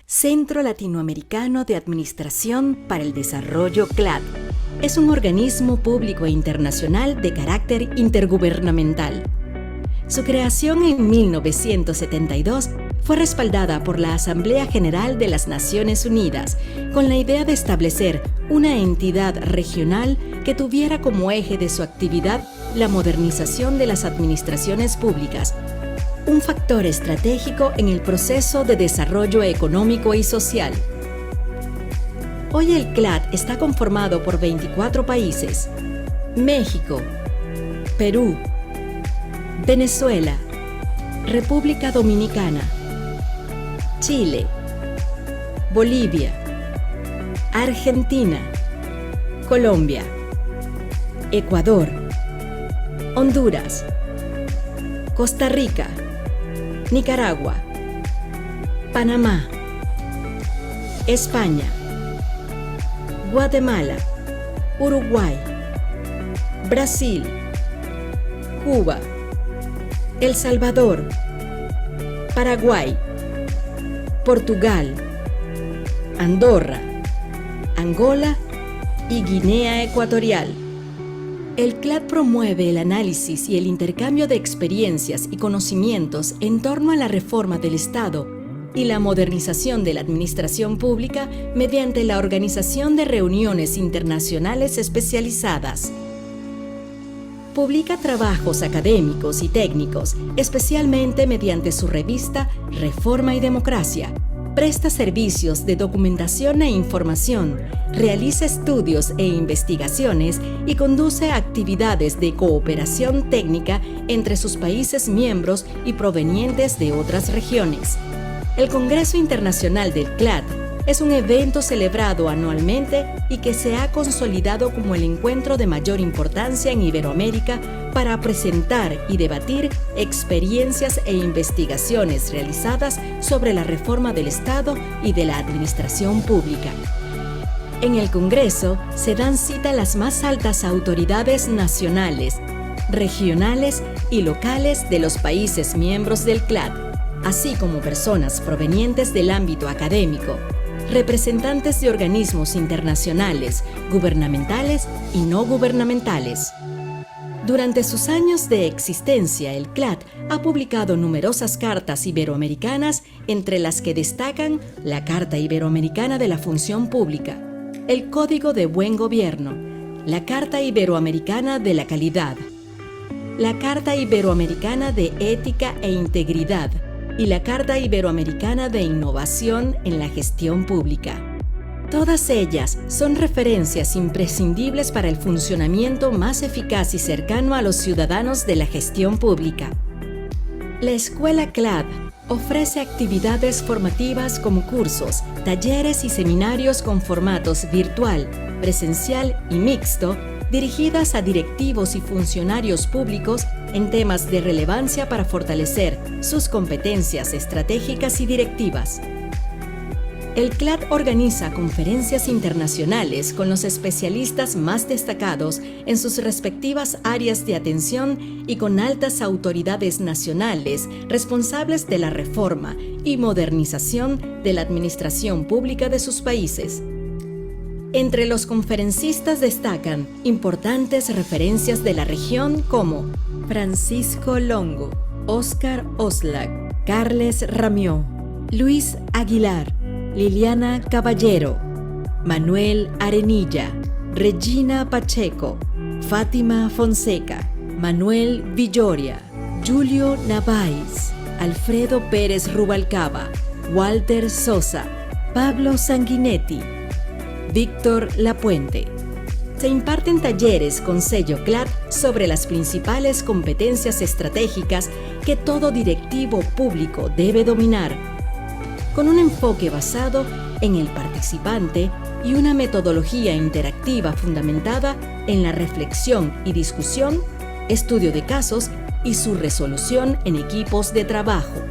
Centro Latinoamericano de Administración para el Desarrollo CLAD. Es un organismo público e internacional de carácter intergubernamental. Su creación en 1972 fue respaldada por la Asamblea General de las Naciones Unidas con la idea de establecer una entidad regional que tuviera como eje de su actividad la modernización de las administraciones públicas, un factor estratégico en el proceso de desarrollo económico y social. Hoy el CLAD está conformado por 24 países: México, Perú, Venezuela, República Dominicana, Chile, Bolivia, Argentina, Colombia, Ecuador, Honduras, Costa Rica, Nicaragua, Panamá, España, Guatemala, Uruguay, Brasil, Cuba, El Salvador, Paraguay, Portugal, Andorra, Angola y Guinea Ecuatorial. El CLAD promueve el análisis y el intercambio de experiencias y conocimientos en torno a la reforma del Estado y la modernización de la administración pública mediante la organización de reuniones internacionales especializadas. Publica trabajos académicos y técnicos, especialmente mediante su revista Reforma y Democracia. Presta servicios de documentación e información, realiza estudios e investigaciones y conduce actividades de cooperación técnica entre sus países miembros y provenientes de otras regiones. El Congreso Internacional del CLAD es un evento celebrado anualmente y que se ha consolidado como el encuentro de mayor importancia en Iberoamérica para presentar y debatir experiencias e investigaciones realizadas sobre la reforma del Estado y de la administración pública. En el Congreso se dan cita las más altas autoridades nacionales, regionales y locales de los países miembros del CLAD, así como personas provenientes del ámbito académico, representantes de organismos internacionales, gubernamentales y no gubernamentales. Durante sus años de existencia, el CLAD ha publicado numerosas cartas iberoamericanas, entre las que destacan la Carta Iberoamericana de la Función Pública, el Código de Buen Gobierno, la Carta Iberoamericana de la Calidad, la Carta Iberoamericana de Ética e Integridad y la Carta Iberoamericana de Innovación en la Gestión Pública. Todas ellas son referencias imprescindibles para el funcionamiento más eficaz y cercano a los ciudadanos de la gestión pública. La Escuela CLAD ofrece actividades formativas como cursos, talleres y seminarios con formatos virtual, presencial y mixto, dirigidas a directivos y funcionarios públicos en temas de relevancia para fortalecer sus competencias estratégicas y directivas. El CLAD organiza conferencias internacionales con los especialistas más destacados en sus respectivas áreas de atención y con altas autoridades nacionales responsables de la reforma y modernización de la administración pública de sus países. Entre los conferencistas destacan importantes referencias de la región como Francisco Longo, Óscar Oslak, Carles Ramió, Luis Aguilar, Liliana Caballero, Manuel Arenilla, Regina Pacheco, Fátima Fonseca, Manuel Villoria, Julio Navais, Alfredo Pérez Rubalcaba, Walter Sosa, Pablo Sanguinetti, Víctor Lapuente. Se imparten talleres con sello CLAD sobre las principales competencias estratégicas que todo directivo público debe dominar, con un enfoque basado en el participante y una metodología interactiva fundamentada en la reflexión y discusión, estudio de casos y su resolución en equipos de trabajo.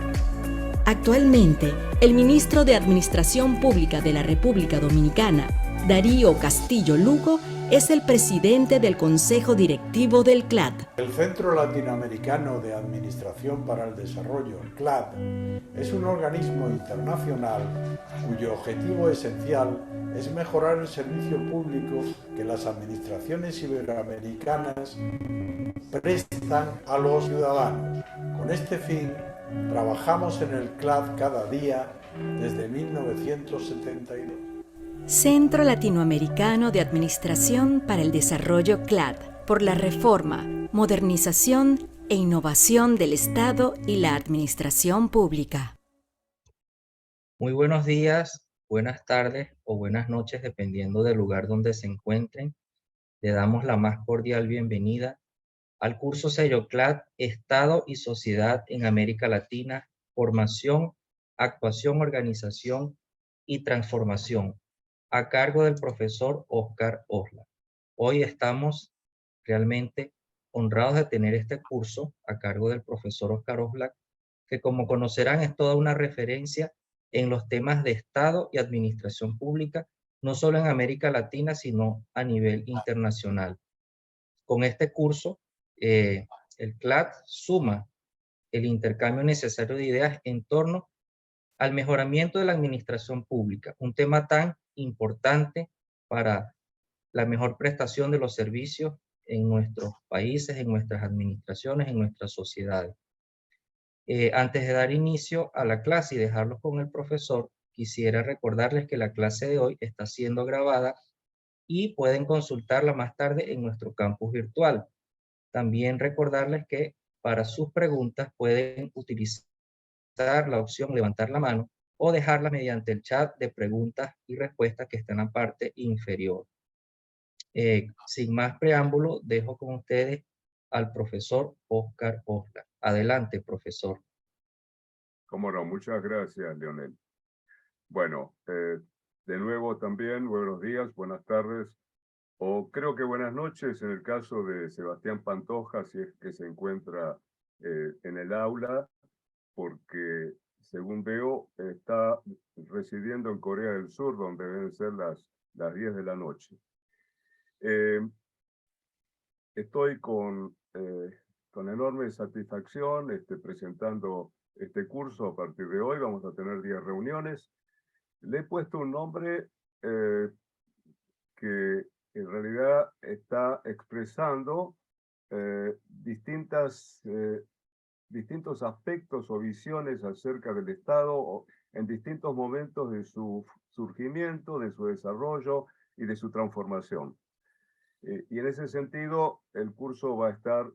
Actualmente, el ministro de Administración Pública de la República Dominicana, Darío Castillo Lugo es el presidente del Consejo Directivo del CLAD. El Centro Latinoamericano de Administración para el Desarrollo, CLAD, es un organismo internacional cuyo objetivo esencial es mejorar el servicio público que las administraciones iberoamericanas prestan a los ciudadanos. Con este fin, trabajamos en el CLAD cada día desde 1972. Centro Latinoamericano de Administración para el Desarrollo CLAD, por la reforma, modernización e innovación del Estado y la administración pública. Muy buenos días, buenas tardes o buenas noches, dependiendo del lugar donde se encuentren. Le damos la más cordial bienvenida al curso Sello CLAD, Estado y Sociedad en América Latina, Formación, Actuación, Organización y Transformación, a cargo del profesor Óscar Osla. Hoy estamos realmente honrados de tener este curso a cargo del profesor Óscar Osla, que como conocerán es toda una referencia en los temas de Estado y Administración Pública, no solo en América Latina, sino a nivel internacional. Con este curso, el CLAD suma el intercambio necesario de ideas en torno al mejoramiento de la administración pública, un tema tan importante para la mejor prestación de los servicios en nuestros países, en nuestras administraciones, en nuestras sociedades. Antes de dar inicio a la clase y dejarlos con el profesor, quisiera recordarles que la clase de hoy está siendo grabada y pueden consultarla más tarde en nuestro campus virtual. También recordarles que para sus preguntas pueden utilizar la opción levantar la mano o dejarla mediante el chat de preguntas y respuestas que está en la parte inferior. Sin más preámbulo, dejo con ustedes al profesor Óscar Osla. Adelante, profesor. Cómo no, muchas gracias, Leonel. Bueno, de nuevo también, buenos días, buenas tardes, o creo que buenas noches en el caso de Sebastián Pantoja, si es que se encuentra en el aula, porque según veo está residiendo en Corea del Sur, donde deben ser las 10 de la noche. Estoy con enorme satisfacción presentando este curso. A partir de hoy vamos a tener 10 reuniones. Le he puesto un nombre que en realidad está expresando distintos aspectos o visiones acerca del Estado en distintos momentos de su surgimiento, de su desarrollo y de su transformación. Y en ese sentido, el curso va a estar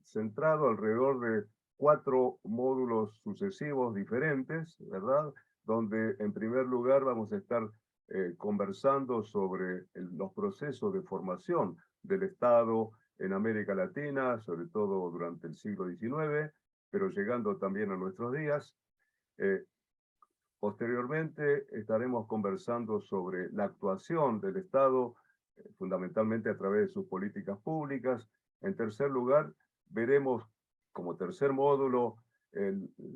centrado alrededor de 4 módulos sucesivos diferentes, ¿verdad? Donde en primer lugar vamos a estar conversando sobre los procesos de formación del Estado en América Latina, sobre todo durante el siglo XIX, pero llegando también a nuestros días. Posteriormente estaremos conversando sobre la actuación del Estado, fundamentalmente a través de sus políticas públicas. En tercer lugar, veremos como tercer módulo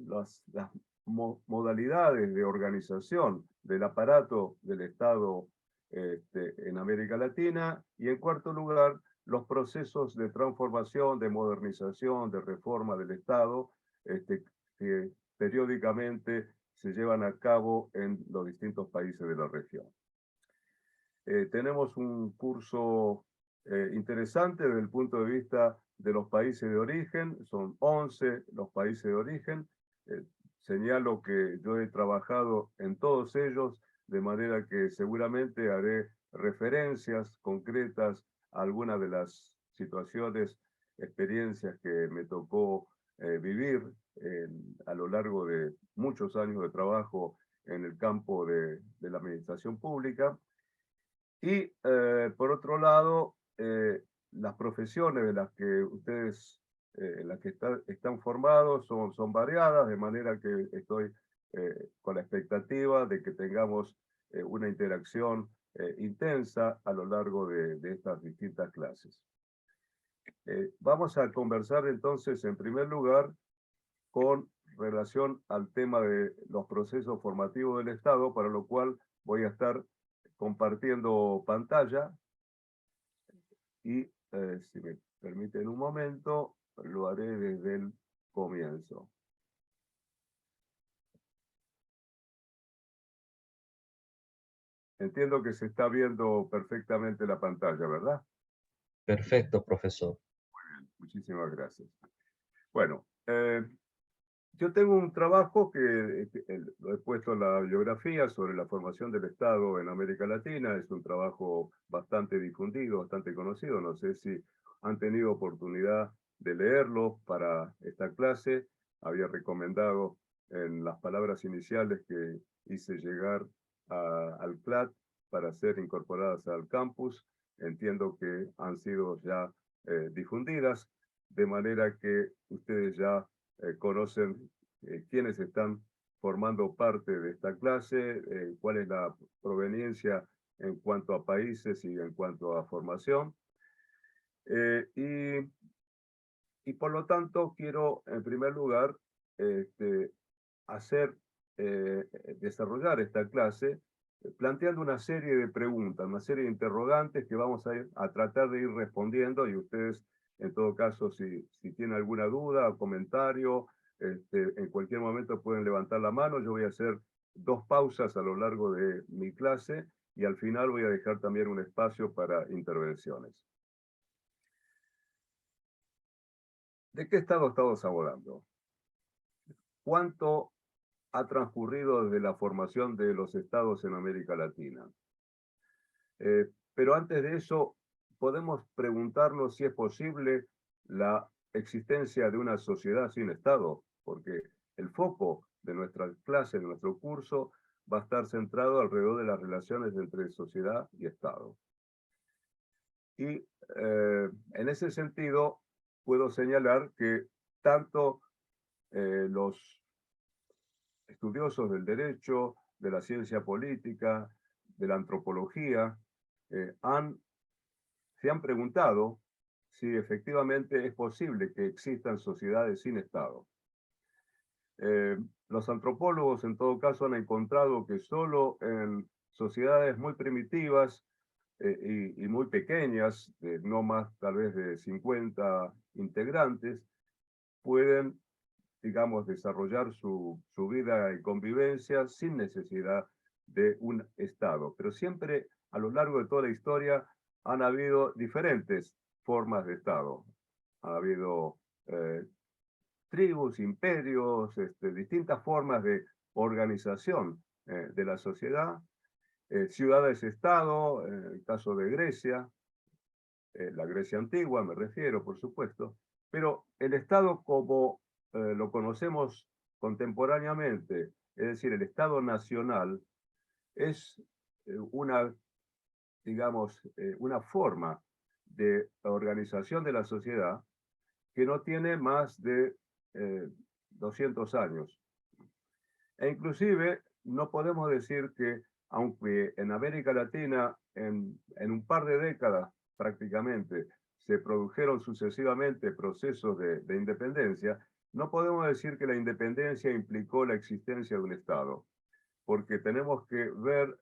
las modalidades de organización del aparato del Estado en América Latina. Y en cuarto lugar, los procesos de transformación, de modernización, de reforma del Estado, que periódicamente se llevan a cabo en los distintos países de la región. Tenemos un curso interesante desde el punto de vista de los países de origen. Son 11 los países de origen. Señalo que yo he trabajado en todos ellos, de manera que seguramente haré referencias concretas a algunas de las situaciones, experiencias que me tocó vivir a lo largo de muchos años de trabajo en el campo de la administración pública. Y por otro lado, las profesiones de las que ustedes están formados son variadas, de manera que estoy con la expectativa de que tengamos una interacción intensa a lo largo de estas distintas clases. Vamos a conversar entonces en primer lugar con relación al tema de los procesos formativos del Estado, para lo cual voy a estar compartiendo pantalla y si me permiten un momento, lo haré desde el comienzo. Entiendo que se está viendo perfectamente la pantalla, ¿verdad? Perfecto, profesor. Muchísimas gracias. Bueno, yo tengo un trabajo que lo he puesto en la bibliografía sobre la formación del Estado en América Latina. Es un trabajo bastante difundido, bastante conocido. No sé si han tenido oportunidad de leerlo para esta clase. Había recomendado en las palabras iniciales que hice llegar al CLAD para ser incorporadas al campus. Entiendo que han sido ya difundidas, de manera que ustedes ya conocen quiénes están formando parte de esta clase, cuál es la proveniencia en cuanto a países y en cuanto a formación. Y por lo tanto quiero en primer lugar desarrollar esta clase planteando una serie de preguntas, una serie de interrogantes que vamos a tratar de ir respondiendo, y ustedes en todo caso si tienen alguna duda o comentario, en cualquier momento pueden levantar la mano. Yo voy a hacer 2 pausas a lo largo de mi clase y al final voy a dejar también un espacio para intervenciones. ¿De qué estado estamos hablando? ¿Cuánto ha transcurrido desde la formación de los estados en América Latina? Pero antes de eso, podemos preguntarnos si es posible la existencia de una sociedad sin Estado, porque el foco de nuestra clase, de nuestro curso, va a estar centrado alrededor de las relaciones entre sociedad y Estado. Y en ese sentido, puedo señalar que tanto los estudiosos del derecho, de la ciencia política, de la antropología, se han preguntado si efectivamente es posible que existan sociedades sin Estado. Los antropólogos, en todo caso, han encontrado que solo en sociedades muy primitivas y muy pequeñas, no más tal vez de 50 integrantes, pueden, digamos, desarrollar su vida y convivencia sin necesidad de un Estado. Pero siempre, a lo largo de toda la historia, han habido diferentes formas de Estado. Ha habido tribus, imperios, distintas formas de organización de la sociedad, ciudades-estado, en el caso de Grecia, la Grecia antigua me refiero, por supuesto, pero el Estado como lo conocemos contemporáneamente, es decir, el Estado nacional, es una forma de organización de la sociedad que no tiene más de 200 años. E inclusive no podemos decir que, aunque en América Latina en un par de décadas prácticamente se produjeron sucesivamente procesos de independencia, no podemos decir que la independencia implicó la existencia de un Estado, porque tenemos que ver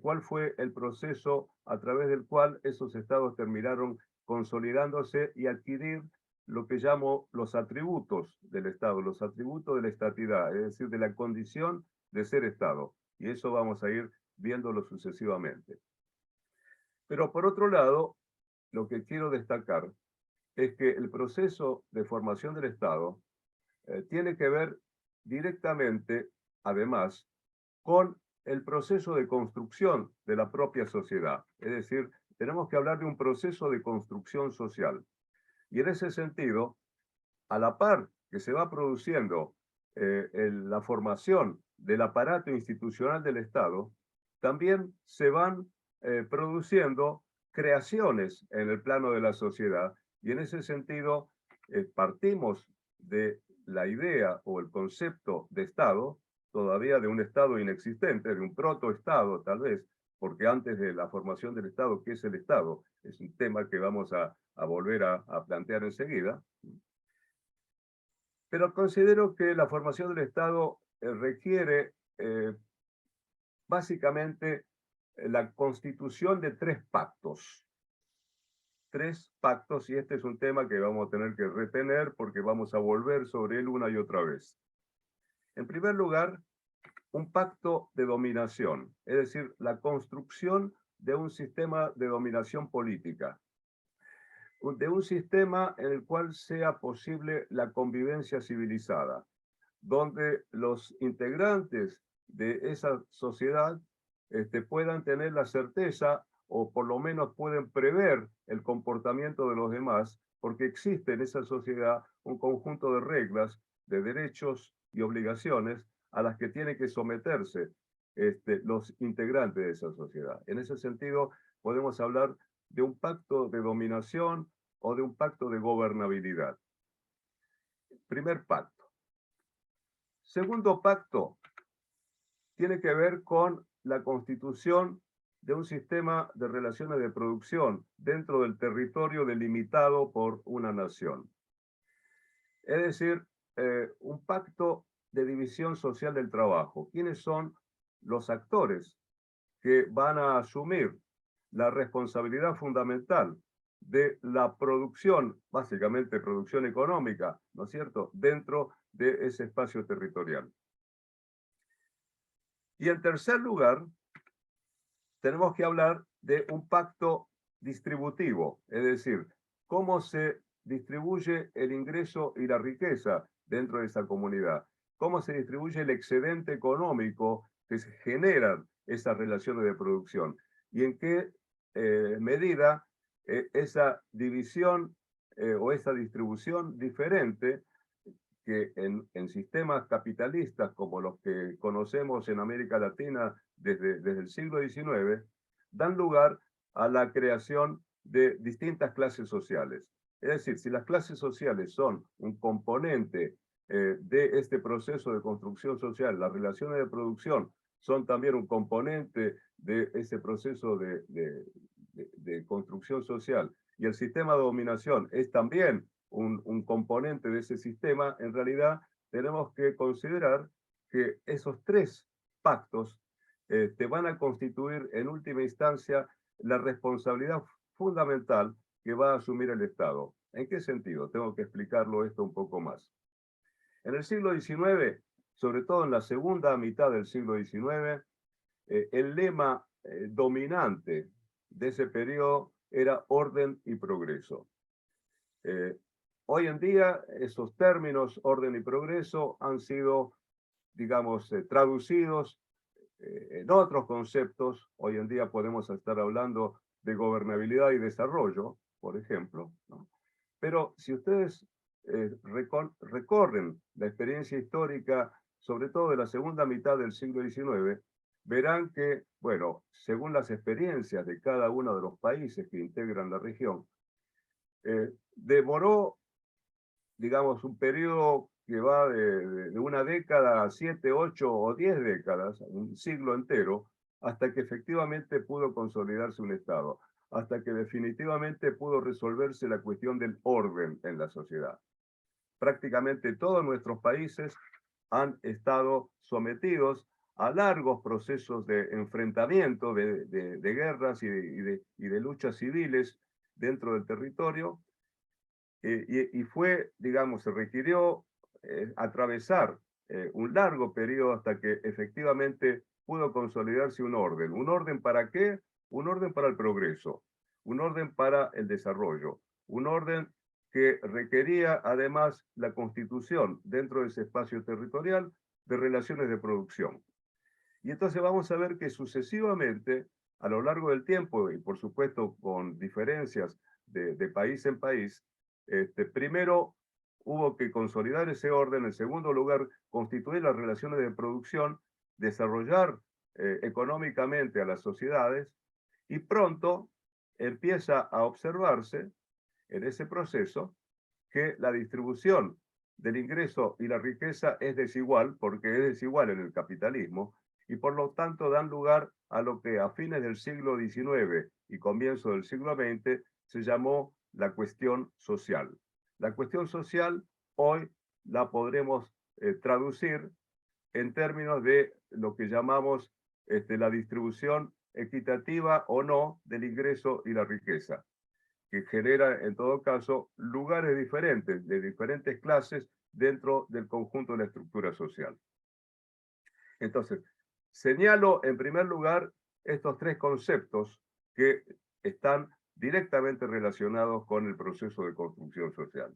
cuál fue el proceso a través del cual esos estados terminaron consolidándose y adquirir lo que llamo los atributos del Estado, los atributos de la estatidad, es decir, de la condición de ser Estado. Y eso vamos a ir viéndolo sucesivamente. Pero por otro lado, lo que quiero destacar es que el proceso de formación del Estado tiene que ver directamente, además, con el proceso de construcción de la propia sociedad. Es decir, tenemos que hablar de un proceso de construcción social. Y en ese sentido, a la par que se va produciendo la formación del aparato institucional del Estado, también se van produciendo creaciones en el plano de la sociedad. Y en ese sentido, partimos de la idea o el concepto de Estado, todavía de un Estado inexistente, de un protoestado tal vez, porque antes de la formación del Estado, ¿qué es el Estado? Es un tema que vamos a volver a plantear enseguida. Pero considero que la formación del Estado requiere básicamente la constitución de tres pactos. Tres pactos, y este es un tema que vamos a tener que retener porque vamos a volver sobre él una y otra vez. En primer lugar, un pacto de dominación, es decir, la construcción de un sistema de dominación política, de un sistema en el cual sea posible la convivencia civilizada, donde los integrantes de esa sociedad puedan tener la certeza o por lo menos pueden prever el comportamiento de los demás, porque existe en esa sociedad un conjunto de reglas, de derechos y obligaciones a las que tienen que someterse los integrantes de esa sociedad. En ese sentido, podemos hablar de un pacto de dominación o de un pacto de gobernabilidad. Primer pacto. Segundo pacto tiene que ver con la constitución de un sistema de relaciones de producción dentro del territorio delimitado por una nación. Es decir, un pacto de división social del trabajo. ¿Quiénes son los actores que van a asumir la responsabilidad fundamental de la producción, básicamente producción económica, ¿no es cierto?, dentro de ese espacio territorial? Y en tercer lugar, tenemos que hablar de un pacto distributivo, es decir, cómo se distribuye el ingreso y la riqueza dentro de esa comunidad, cómo se distribuye el excedente económico que se generan esas relaciones de producción y en qué medida esa división o esa distribución diferente que en sistemas capitalistas como los que conocemos en América Latina desde el siglo XIX, dan lugar a la creación de distintas clases sociales. Es decir, si las clases sociales son un componente de este proceso de construcción social, las relaciones de producción son también un componente de ese proceso de construcción social, y el sistema de dominación es también un componente de ese sistema, en realidad tenemos que considerar que esos tres pactos te van a constituir en última instancia la responsabilidad fundamental que va a asumir el Estado. ¿En qué sentido? Tengo que explicarlo esto un poco más. En el siglo XIX, sobre todo en la segunda mitad del siglo XIX, el lema dominante de ese periodo era orden y progreso. Hoy en día, esos términos, orden y progreso, han sido, digamos, traducidos en otros conceptos. Hoy en día podemos estar hablando de gobernabilidad y desarrollo, por ejemplo, ¿no? Pero si ustedes recorren la experiencia histórica, sobre todo de la segunda mitad del siglo XIX, verán que, bueno, según las experiencias de cada uno de los países que integran la región, demoró, digamos, un periodo que va de una década a 7, 8 o 10 décadas, un siglo entero, hasta que efectivamente pudo consolidarse un Estado, hasta que definitivamente pudo resolverse la cuestión del orden en la sociedad. Prácticamente todos nuestros países han estado sometidos a largos procesos de enfrentamiento, de guerras y de luchas civiles dentro del territorio, y fue, digamos, se requirió atravesar un largo periodo hasta que efectivamente pudo consolidarse un orden. ¿Un orden para qué? Un orden para el progreso, un orden para el desarrollo, un orden que requería además la constitución dentro de ese espacio territorial de relaciones de producción. Y entonces vamos a ver que sucesivamente, a lo largo del tiempo, y por supuesto con diferencias de país en país, primero hubo que consolidar ese orden, en segundo lugar, constituir las relaciones de producción, desarrollar económicamente a las sociedades, y pronto empieza a observarse en ese proceso que la distribución del ingreso y la riqueza es desigual, porque es desigual en el capitalismo, y por lo tanto dan lugar a lo que a fines del siglo XIX y comienzo del siglo XX se llamó la cuestión social. La cuestión social hoy la podremos traducir en términos de lo que llamamos la distribución equitativa o no del ingreso y la riqueza, que genera en todo caso lugares diferentes, de diferentes clases dentro del conjunto de la estructura social. Entonces, señalo en primer lugar estos tres conceptos que están directamente relacionados con el proceso de construcción social.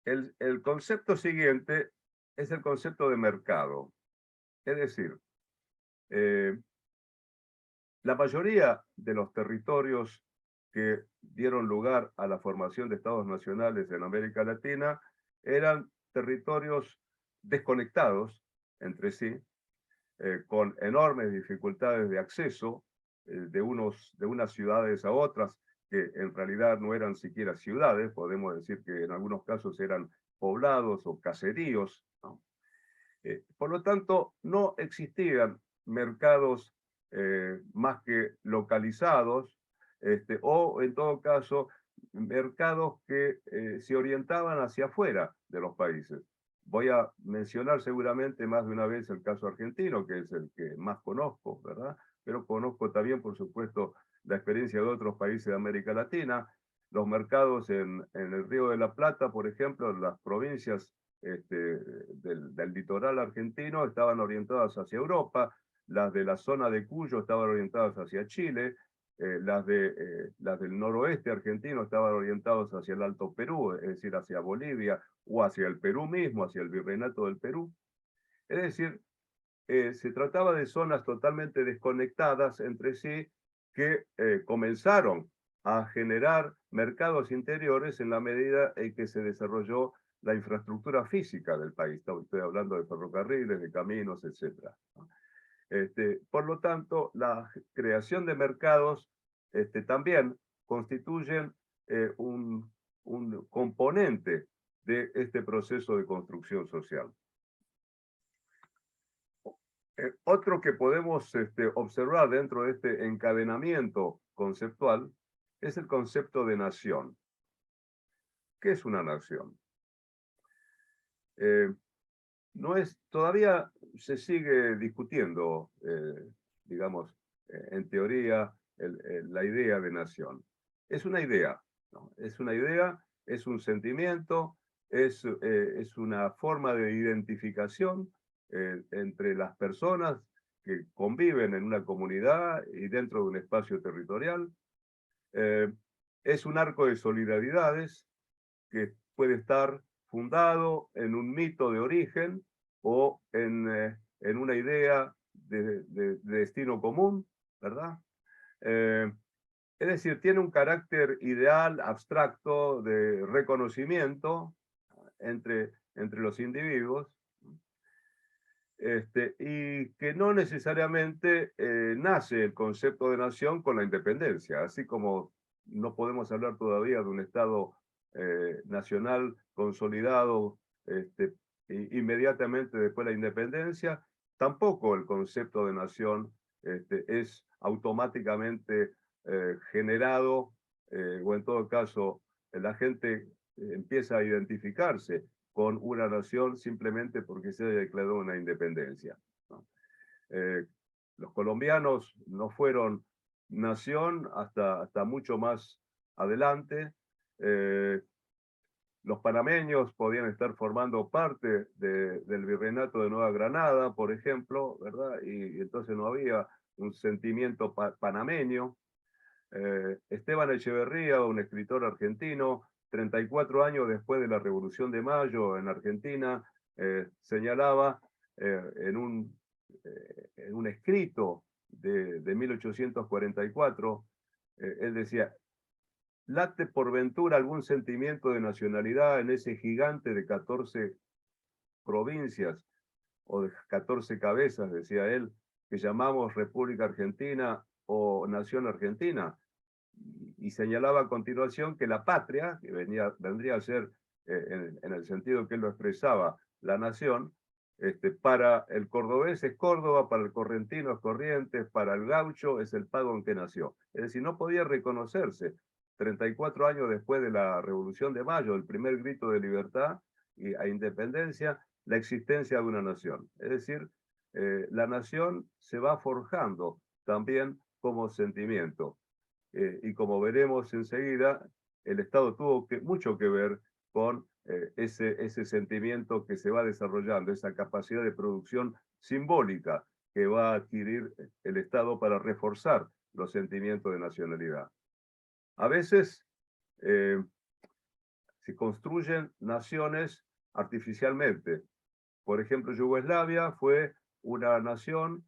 El concepto siguiente es el concepto de mercado. Es decir, la mayoría de los territorios que dieron lugar a la formación de estados nacionales en América Latina eran territorios desconectados entre sí, con enormes dificultades de acceso de unas ciudades a otras, que en realidad no eran siquiera ciudades, podemos decir que en algunos casos eran poblados o caseríos, ¿no? Por lo tanto, no existían mercados más que localizados, o en todo caso, mercados que se orientaban hacia afuera de los países. Voy a mencionar seguramente más de una vez el caso argentino, que es el que más conozco, ¿verdad? Pero conozco también, por supuesto, la experiencia de otros países de América Latina. Los mercados en el Río de la Plata, por ejemplo, en las provincias del litoral argentino estaban orientadas hacia Europa, las de la zona de Cuyo estaban orientadas hacia Chile, las del noroeste argentino estaban orientadas hacia el Alto Perú, es decir, hacia Bolivia o hacia el Perú mismo, hacia el Virreinato del Perú. Es decir, se trataba de zonas totalmente desconectadas entre sí que comenzaron a generar mercados interiores en la medida en que se desarrolló la infraestructura física del país. Estoy hablando de ferrocarriles, de caminos, etc. Por lo tanto, la creación de mercados también constituyen un componente de este proceso de construcción social. Otro que podemos observar dentro de este encadenamiento conceptual es el concepto de nación. ¿Qué es una nación? Todavía se sigue discutiendo, digamos, en teoría, la idea de nación. Es una idea, ¿no? Es una idea, es un sentimiento, es una forma de identificación entre las personas que conviven en una comunidad y dentro de un espacio territorial. Es un arco de solidaridades que puede estar fundado en un mito de origen o en una idea de destino común, ¿verdad? Es decir, tiene un carácter ideal, abstracto, de reconocimiento entre los individuos, y que no necesariamente nace el concepto de nación con la independencia, así como no podemos hablar todavía de un Estado nacional consolidado inmediatamente después de la independencia, tampoco el concepto de nación es automáticamente generado, o en todo caso la gente empieza a identificarse con una nación simplemente porque se haya declarado una independencia, ¿no? Los colombianos no fueron nación hasta mucho más adelante. Los panameños podían estar formando parte del virreinato de Nueva Granada, por ejemplo, ¿verdad? Y entonces no había un sentimiento panameño. Esteban Echeverría, un escritor argentino, 34 años después de la Revolución de Mayo en Argentina, señalaba en un escrito de 1844, él decía: late por ventura algún sentimiento de nacionalidad en ese gigante de 14 provincias, o de 14 cabezas, decía él, que llamamos República Argentina o Nación Argentina. Y señalaba a continuación que la patria, que vendría a ser, en el sentido que él lo expresaba, la nación, para el cordobés es Córdoba, para el correntino es Corrientes, para el gaucho es el pago en que nació. Es decir, no podía reconocerse 34 años después de la Revolución de Mayo, el primer grito de libertad e independencia, la existencia de una nación. Es decir, la nación se va forjando también como sentimiento. Y como veremos enseguida, el Estado tuvo mucho que ver con ese sentimiento que se va desarrollando, esa capacidad de producción simbólica que va a adquirir el Estado para reforzar los sentimientos de nacionalidad. A veces se construyen naciones artificialmente. Por ejemplo, Yugoslavia fue una nación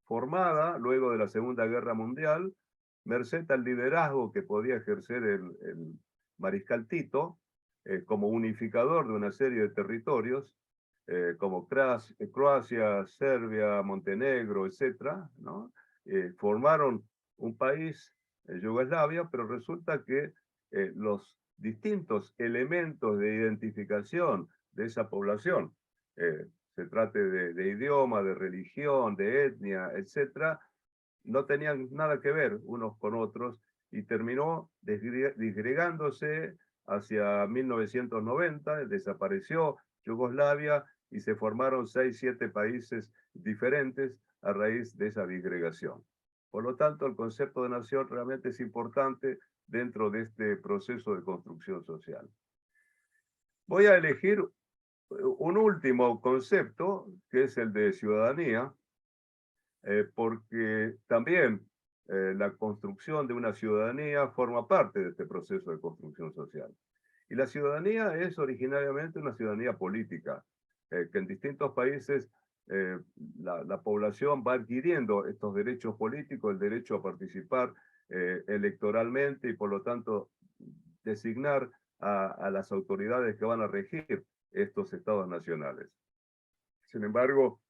formada luego de la Segunda Guerra Mundial, merced al liderazgo que podía ejercer el mariscal Tito como unificador de una serie de territorios, como Croacia, Serbia, Montenegro, etc., ¿no? Formaron un país, Yugoslavia, pero resulta que los distintos elementos de identificación de esa población, se trate de idioma, de religión, de etnia, etc., no tenían nada que ver unos con otros y terminó disgregándose hacia 1990, desapareció Yugoslavia y se formaron 6, 7 países diferentes a raíz de esa disgregación. Por lo tanto, el concepto de nación realmente es importante dentro de este proceso de construcción social. Voy a elegir un último concepto, que es el de ciudadanía, porque también la construcción de una ciudadanía forma parte de este proceso de construcción social. Y la ciudadanía es originariamente una ciudadanía política, que en distintos países la población va adquiriendo estos derechos políticos, el derecho a participar electoralmente y por lo tanto designar a las autoridades que van a regir estos estados nacionales. Sin embargo,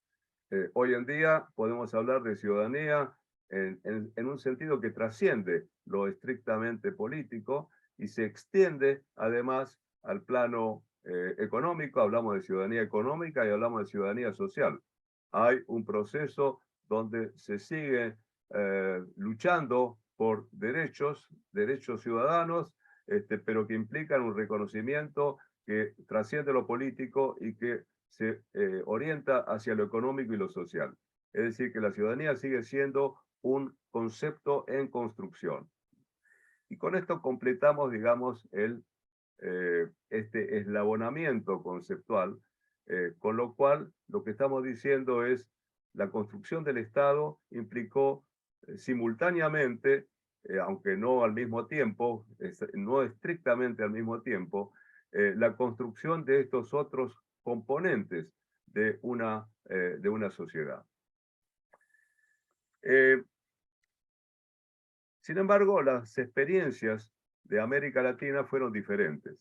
hoy en día podemos hablar de ciudadanía en un sentido que trasciende lo estrictamente político y se extiende además al plano económico. Hablamos de ciudadanía económica y hablamos de ciudadanía social. Hay un proceso donde se sigue luchando por derechos ciudadanos, pero que implican un reconocimiento que trasciende lo político y que se orienta hacia lo económico y lo social. Es decir, que la ciudadanía sigue siendo un concepto en construcción. Y con esto completamos, digamos, este eslabonamiento conceptual, con lo cual lo que estamos diciendo es la construcción del Estado implicó simultáneamente, aunque no al mismo tiempo, no estrictamente al mismo tiempo, la construcción de estos otros componentes de una sociedad. Sin embargo, las experiencias de América Latina fueron diferentes.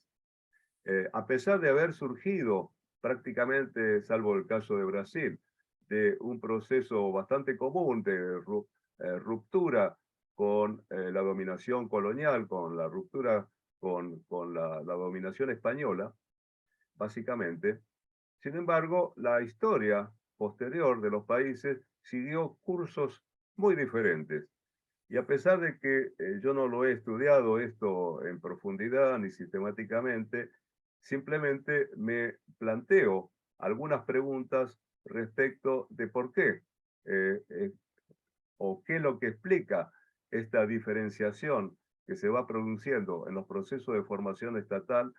A pesar de haber surgido prácticamente, salvo el caso de Brasil, de un proceso bastante común de ruptura con la dominación colonial, con la ruptura con la dominación española, básicamente. Sin embargo, la historia posterior de los países siguió cursos muy diferentes. Y a pesar de que yo no lo he estudiado esto en profundidad ni sistemáticamente, simplemente me planteo algunas preguntas respecto de por qué o qué es lo que explica esta diferenciación que se va produciendo en los procesos de formación estatal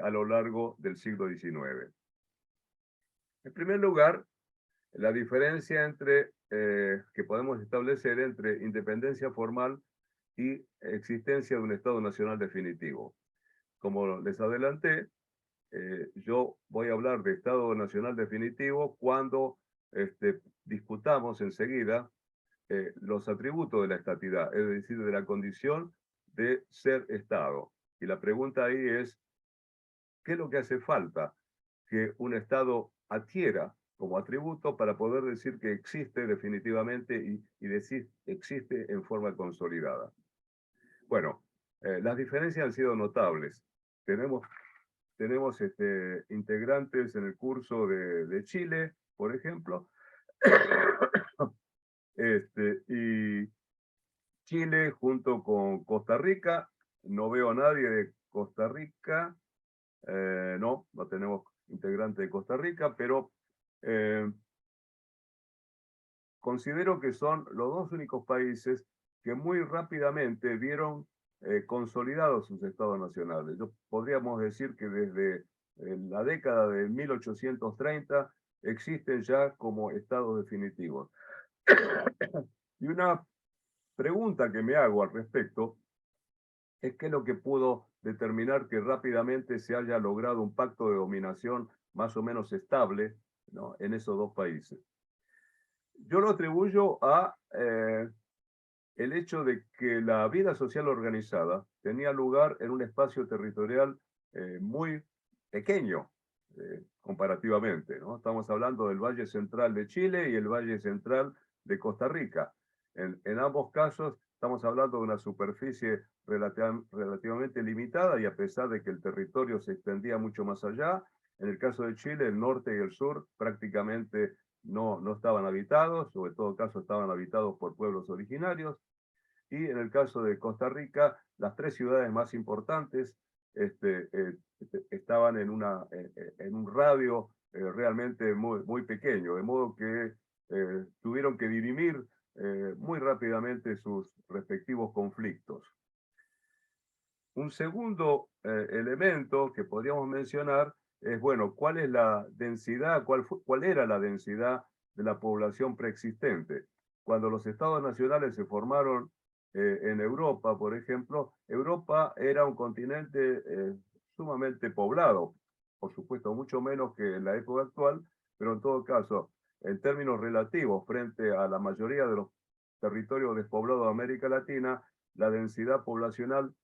a lo largo del siglo XIX. En primer lugar, la diferencia que podemos establecer entre independencia formal y existencia de un Estado nacional definitivo. Como les adelanté, yo voy a hablar de Estado nacional definitivo cuando discutamos enseguida los atributos de la estatidad, es decir, de la condición de ser Estado. Y la pregunta ahí es, ¿qué es lo que hace falta que un Estado adquiera como atributo para poder decir que existe definitivamente y decir existe en forma consolidada? Bueno, las diferencias han sido notables. Tenemos integrantes en el curso de Chile, por ejemplo, y Chile junto con Costa Rica. No veo a nadie de Costa Rica. No tenemos integrante de Costa Rica, pero Considero que son los dos únicos países que muy rápidamente vieron consolidados sus estados nacionales. Podríamos decir que desde la década de 1830 existen ya como estados definitivos. Y una pregunta que me hago al respecto es qué es lo que pudo determinar que rápidamente se haya logrado un pacto de dominación más o menos estable, ¿no?, en esos dos países. Yo lo atribuyo a el hecho de que la vida social organizada tenía lugar en un espacio territorial muy pequeño comparativamente, ¿no? Estamos hablando del Valle Central de Chile y el Valle Central de Costa Rica. En ambos casos estamos hablando de una superficie relativamente limitada, y a pesar de que el territorio se extendía mucho más allá, en el caso de Chile, el norte y el sur prácticamente no estaban habitados, o en todo caso estaban habitados por pueblos originarios. Y en el caso de Costa Rica, las tres ciudades más importantes estaban en un radio realmente muy pequeño, de modo que tuvieron que dirimir muy rápidamente sus respectivos conflictos. Un segundo elemento que podríamos mencionar es, bueno, ¿cuál es la densidad, cuál era la densidad de la población preexistente? Cuando los estados nacionales se formaron en Europa, por ejemplo, Europa era un continente sumamente poblado, por supuesto mucho menos que en la época actual, pero en todo caso, en términos relativos, frente a la mayoría de los territorios despoblados de América Latina, la densidad poblacional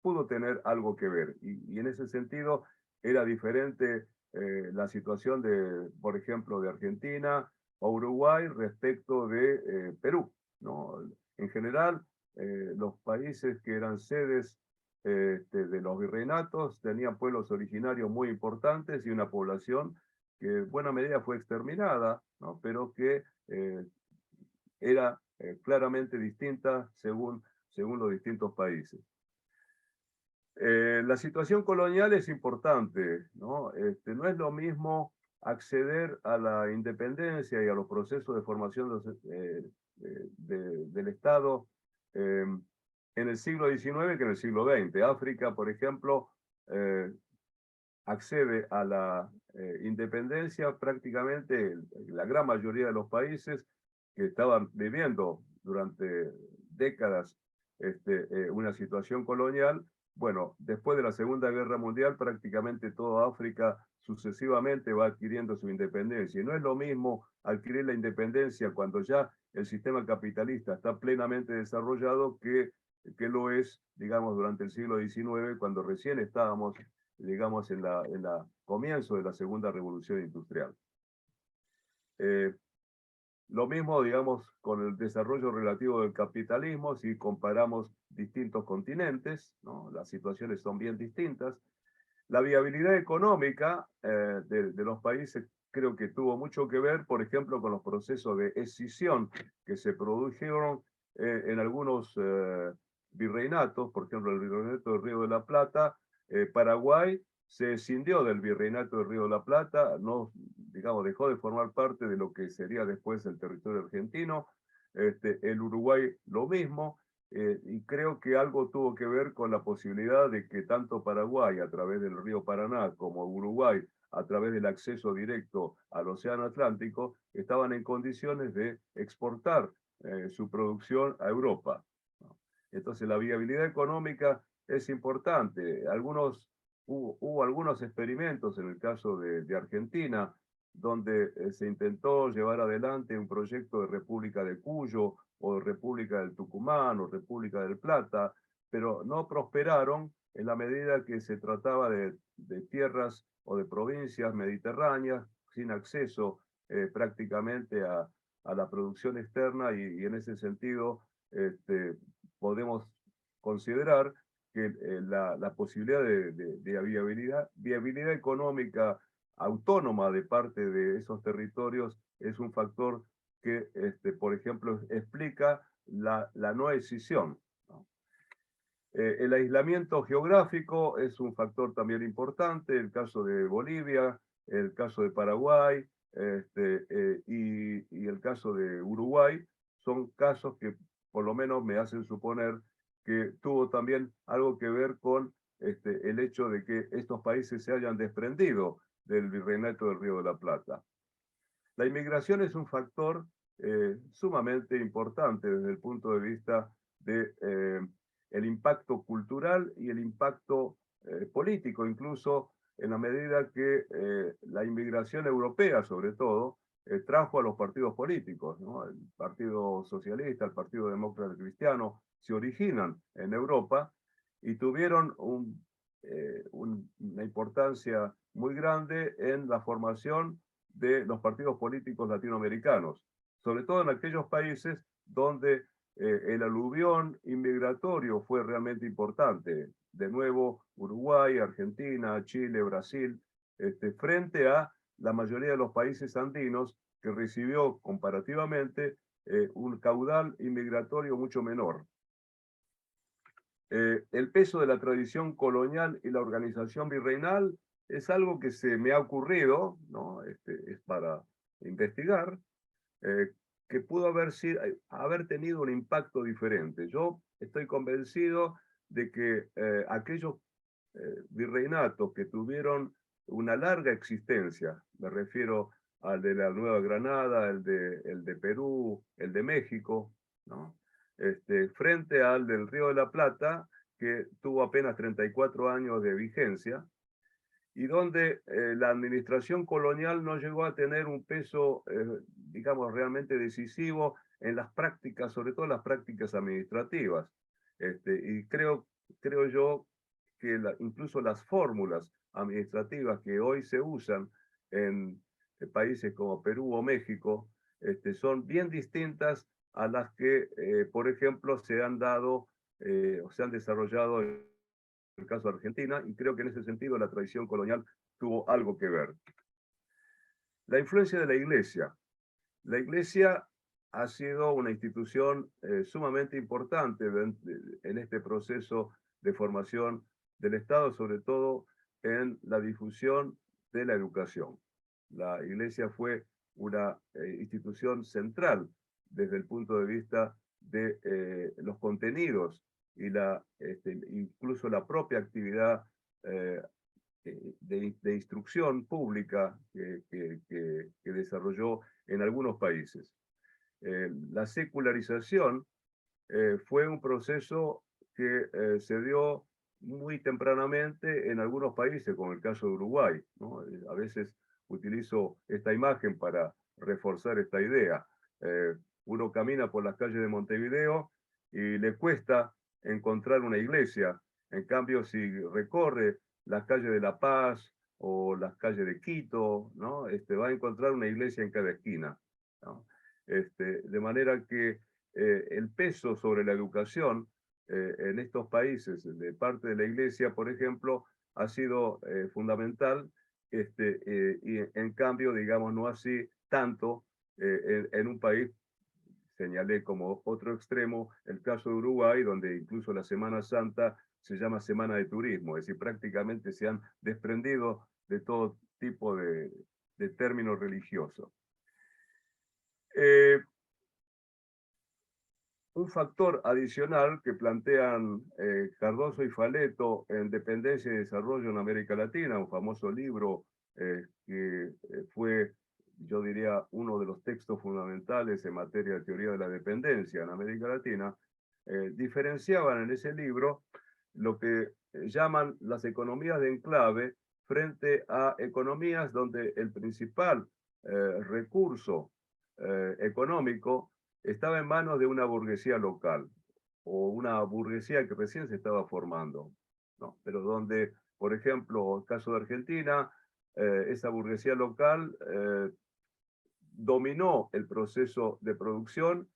pudo tener algo que ver. Y en ese sentido era diferente la situación de, por ejemplo, de Argentina o Uruguay respecto de Perú, ¿no? En general, los países que eran sedes de los virreinatos tenían pueblos originarios muy importantes y una población que en buena medida fue exterminada, ¿no?, pero que era claramente distinta según los distintos países. La situación colonial es importante, ¿no? No es lo mismo acceder a la independencia y a los procesos de formación del Estado en el siglo XIX que en el siglo XX. África, por ejemplo, accede a la independencia prácticamente la gran mayoría de los países que estaban viviendo durante décadas una situación colonial. Bueno, después de la Segunda Guerra Mundial, prácticamente toda África sucesivamente va adquiriendo su independencia. Y no es lo mismo adquirir la independencia cuando ya el sistema capitalista está plenamente desarrollado que lo es, digamos, durante el siglo XIX, cuando recién estábamos, digamos, en la comienzo de la Segunda Revolución Industrial. Lo mismo, digamos, con el desarrollo relativo del capitalismo, si comparamos distintos continentes, ¿no? Las situaciones son bien distintas. La viabilidad económica de los países creo que tuvo mucho que ver, por ejemplo, con los procesos de escisión que se produjeron en algunos virreinatos, por ejemplo, el virreinato del Río de la Plata. Paraguay se escindió del virreinato del Río de la Plata, no, digamos, dejó de formar parte de lo que sería después el territorio argentino. El Uruguay lo mismo, y creo que algo tuvo que ver con la posibilidad de que tanto Paraguay, a través del río Paraná, como Uruguay, a través del acceso directo al Océano Atlántico, estaban en condiciones de exportar su producción a Europa. Entonces la viabilidad económica es importante. Hubo algunos experimentos en el caso de Argentina, donde se intentó llevar adelante un proyecto de República de Cuyo, o de República del Tucumán, o República del Plata, pero no prosperaron en la medida que se trataba de tierras o de provincias mediterráneas sin acceso prácticamente a la producción externa, y en ese sentido podemos considerar que la posibilidad de viabilidad económica autónoma de parte de esos territorios es un factor que, por ejemplo, explica la no escisión, ¿no? El aislamiento geográfico es un factor también importante, el caso de Bolivia, el caso de Paraguay, y el caso de Uruguay, son casos que por lo menos me hacen suponer que tuvo también algo que ver con el hecho de que estos países se hayan desprendido del virreinato del Río de la Plata. La inmigración es un factor sumamente importante desde el punto de vista de el impacto cultural y el impacto político, incluso en la medida que la inmigración europea, sobre todo, trajo a los partidos políticos, ¿no? El Partido Socialista, el Partido Demócrata Cristiano, se originan en Europa y tuvieron una importancia muy grande en la formación de los partidos políticos latinoamericanos, sobre todo en aquellos países donde el aluvión inmigratorio fue realmente importante. De nuevo, Uruguay, Argentina, Chile, Brasil, frente a la mayoría de los países andinos que recibió comparativamente un caudal inmigratorio mucho menor. El peso de la tradición colonial y la organización virreinal es algo que se me ha ocurrido, ¿no? Es para investigar, que pudo haber tenido un impacto diferente. Yo estoy convencido de que aquellos virreinatos que tuvieron una larga existencia, me refiero al de la Nueva Granada, el de Perú, el de México, ¿no? Frente al del Río de la Plata, que tuvo apenas 34 años de vigencia, y donde la administración colonial no llegó a tener un peso, digamos, realmente decisivo en las prácticas, sobre todo las prácticas administrativas. Y creo yo que incluso las fórmulas administrativas que hoy se usan en países como Perú o México, son bien distintas a las que, por ejemplo, se han dado o se han desarrollado en el caso de Argentina, y creo que en ese sentido la tradición colonial tuvo algo que ver. La influencia de la Iglesia. La Iglesia ha sido una institución sumamente importante en este proceso de formación del Estado, sobre todo en la difusión de la educación. La Iglesia fue una institución central desde el punto de vista de los contenidos y incluso la propia actividad de instrucción pública que desarrolló en algunos países. La secularización fue un proceso que se dio muy tempranamente en algunos países, como el caso de Uruguay, ¿no? A veces utilizo esta imagen para reforzar esta idea. Uno camina por las calles de Montevideo y le cuesta encontrar una iglesia. En cambio, si recorre las calles de La Paz o las calles de Quito, ¿no? Va a encontrar una iglesia en cada esquina, ¿no? De manera que el peso sobre la educación en estos países de parte de la Iglesia, por ejemplo, ha sido fundamental, y en cambio, digamos, no así tanto en un país, señalé como otro extremo, el caso de Uruguay, donde incluso la Semana Santa se llama Semana de Turismo, es decir, prácticamente se han desprendido de todo tipo de términos religiosos. Un factor adicional que plantean Cardoso y Faleto en Dependencia y Desarrollo en América Latina, un famoso libro que fue, yo diría, uno de los textos fundamentales en materia de teoría de la dependencia en América Latina, diferenciaban en ese libro lo que llaman las economías de enclave frente a economías donde el principal recurso económico estaba en manos de una burguesía local, o una burguesía que recién se estaba formando, ¿no? Pero donde, por ejemplo, el caso de Argentina, esa burguesía local dominó el proceso de producción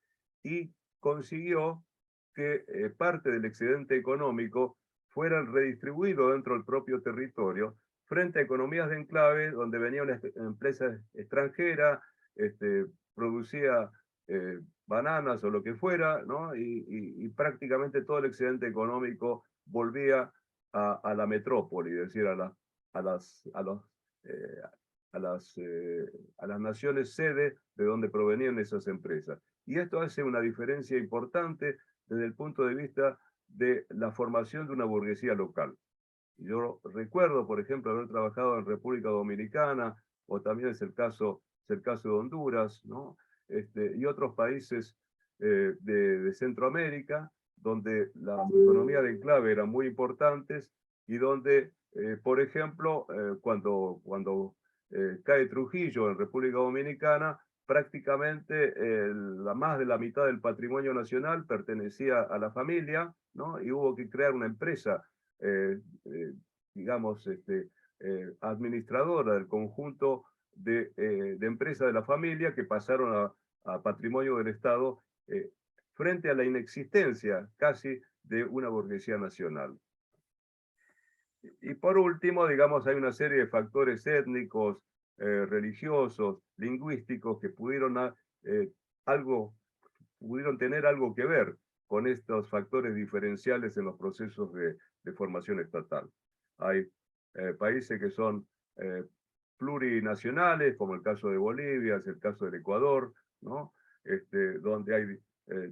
y consiguió que parte del excedente económico fuera redistribuido dentro del propio territorio, frente a economías de enclave donde venía una empresa extranjera, producía bananas o lo que fuera, ¿no? Y prácticamente todo el excedente económico volvía a la metrópoli, es decir, a los a las naciones sede de donde provenían esas empresas. Y esto hace una diferencia importante desde el punto de vista de la formación de una burguesía local. Yo recuerdo, por ejemplo, haber trabajado en República Dominicana, o también es el caso de Honduras, ¿no? Y otros países de Centroamérica, donde la economía de enclave eran muy importantes y donde, por ejemplo, cuando cae Trujillo en República Dominicana, prácticamente más de la mitad del patrimonio nacional pertenecía a la familia, ¿no? Y hubo que crear una empresa, digamos, administradora del conjunto de empresas de la familia que pasaron a patrimonio del Estado, frente a la inexistencia casi de una burguesía nacional. Y por último, digamos, hay una serie de factores étnicos, religiosos, lingüísticos que pudieron tener algo que ver con estos factores diferenciales en los procesos de formación estatal. Hay países que son plurinacionales, como el caso de Bolivia, es el caso del Ecuador, ¿no? Donde hay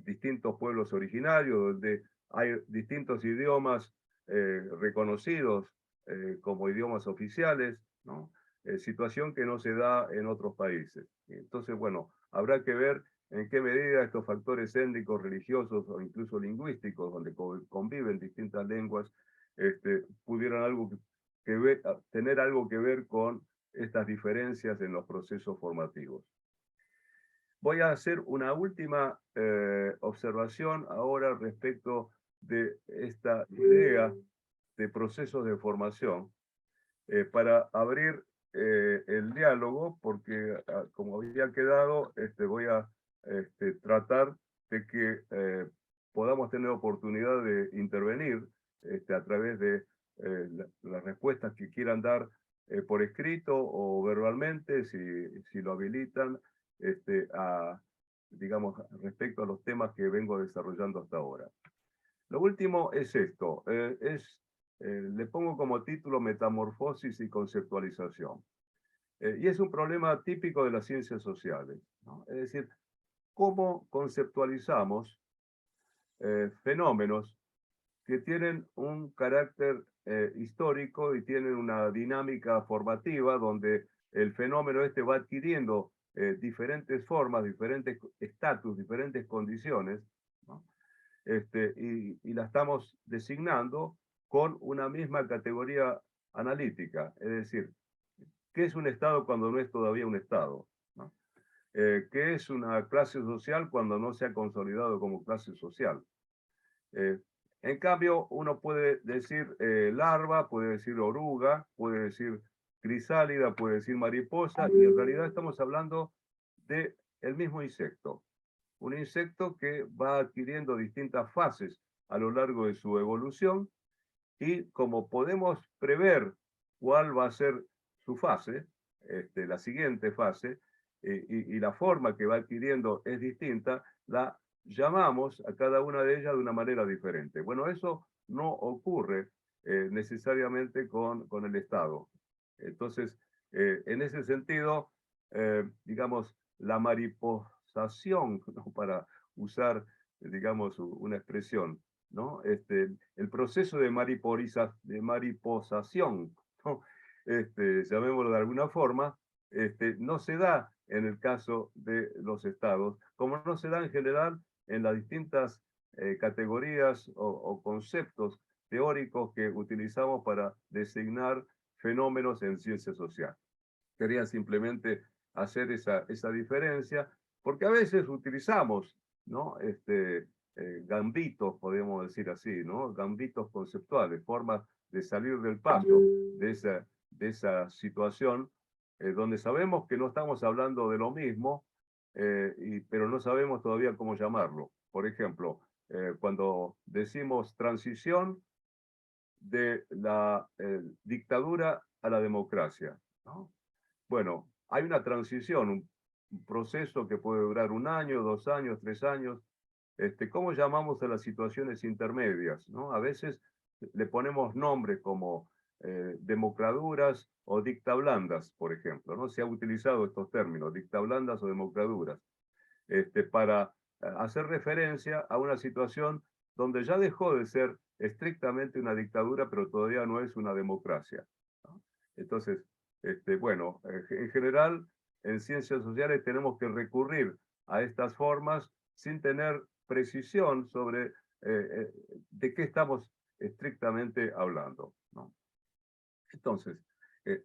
distintos pueblos originarios, donde hay distintos idiomas reconocidos como idiomas oficiales, ¿no? Situación que no se da en otros países. Entonces, bueno, habrá que ver en qué medida estos factores étnicos, religiosos o incluso lingüísticos, donde conviven distintas lenguas, pudieran tener algo que ver con estas diferencias en los procesos formativos. Voy a hacer una última observación ahora respecto de esta idea de procesos de formación, para abrir el diálogo, porque como había quedado, voy a tratar de que podamos tener oportunidad de intervenir a través de las respuestas que quieran dar por escrito o verbalmente, si lo habilitan, digamos, respecto a los temas que vengo desarrollando hasta ahora. Lo último es esto, le pongo como título Metamorfosis y conceptualización. Y es un problema típico de las ciencias sociales, ¿no? Es decir, cómo conceptualizamos fenómenos que tienen un carácter histórico y tienen una dinámica formativa donde el fenómeno va adquiriendo diferentes formas, diferentes estatus, diferentes condiciones, ¿no? Y la estamos designando con una misma categoría analítica, es decir, ¿qué es un Estado cuando no es todavía un Estado? ¿No? ¿Qué es una clase social cuando no se ha consolidado como clase social? En cambio, uno puede decir larva, puede decir oruga, puede decir crisálida, puede decir mariposa, y en realidad estamos hablando del mismo insecto. Un insecto que va adquiriendo distintas fases a lo largo de su evolución, y como podemos prever cuál va a ser su fase, la siguiente fase, y la forma que va adquiriendo es distinta, la llamamos a cada una de ellas de una manera diferente. Bueno, eso no ocurre necesariamente con el Estado. Entonces, en ese sentido, digamos, la mariposación, ¿no? Para usar, digamos, una expresión, ¿no? El proceso de mariposación, ¿no? Llamémoslo de alguna forma, no se da en el caso de los estados, como no se da en general en las distintas categorías o conceptos teóricos que utilizamos para designar fenómenos en ciencia social. Quería simplemente hacer esa diferencia, porque a veces utilizamos, ¿no? Gambitos, podemos decir así, ¿no? Gambitos conceptuales, formas de salir del paso de esa situación, donde sabemos que no estamos hablando de lo mismo, pero no sabemos todavía cómo llamarlo. Por ejemplo, cuando decimos transición de la dictadura a la democracia, ¿no? Bueno, hay una transición, un proceso que puede durar 1 año, 2 años, 3 años. ¿Cómo llamamos a las situaciones intermedias, ¿no? A veces le ponemos nombres como democraduras o dictablandas, por ejemplo, ¿no? Se ha utilizado estos términos, dictablandas o democraduras, para hacer referencia a una situación donde ya dejó de ser estrictamente una dictadura, pero todavía no es una democracia, ¿no? Entonces, bueno, en general, en ciencias sociales tenemos que recurrir a estas formas sin tener precisión sobre de qué estamos estrictamente hablando, ¿no? Entonces,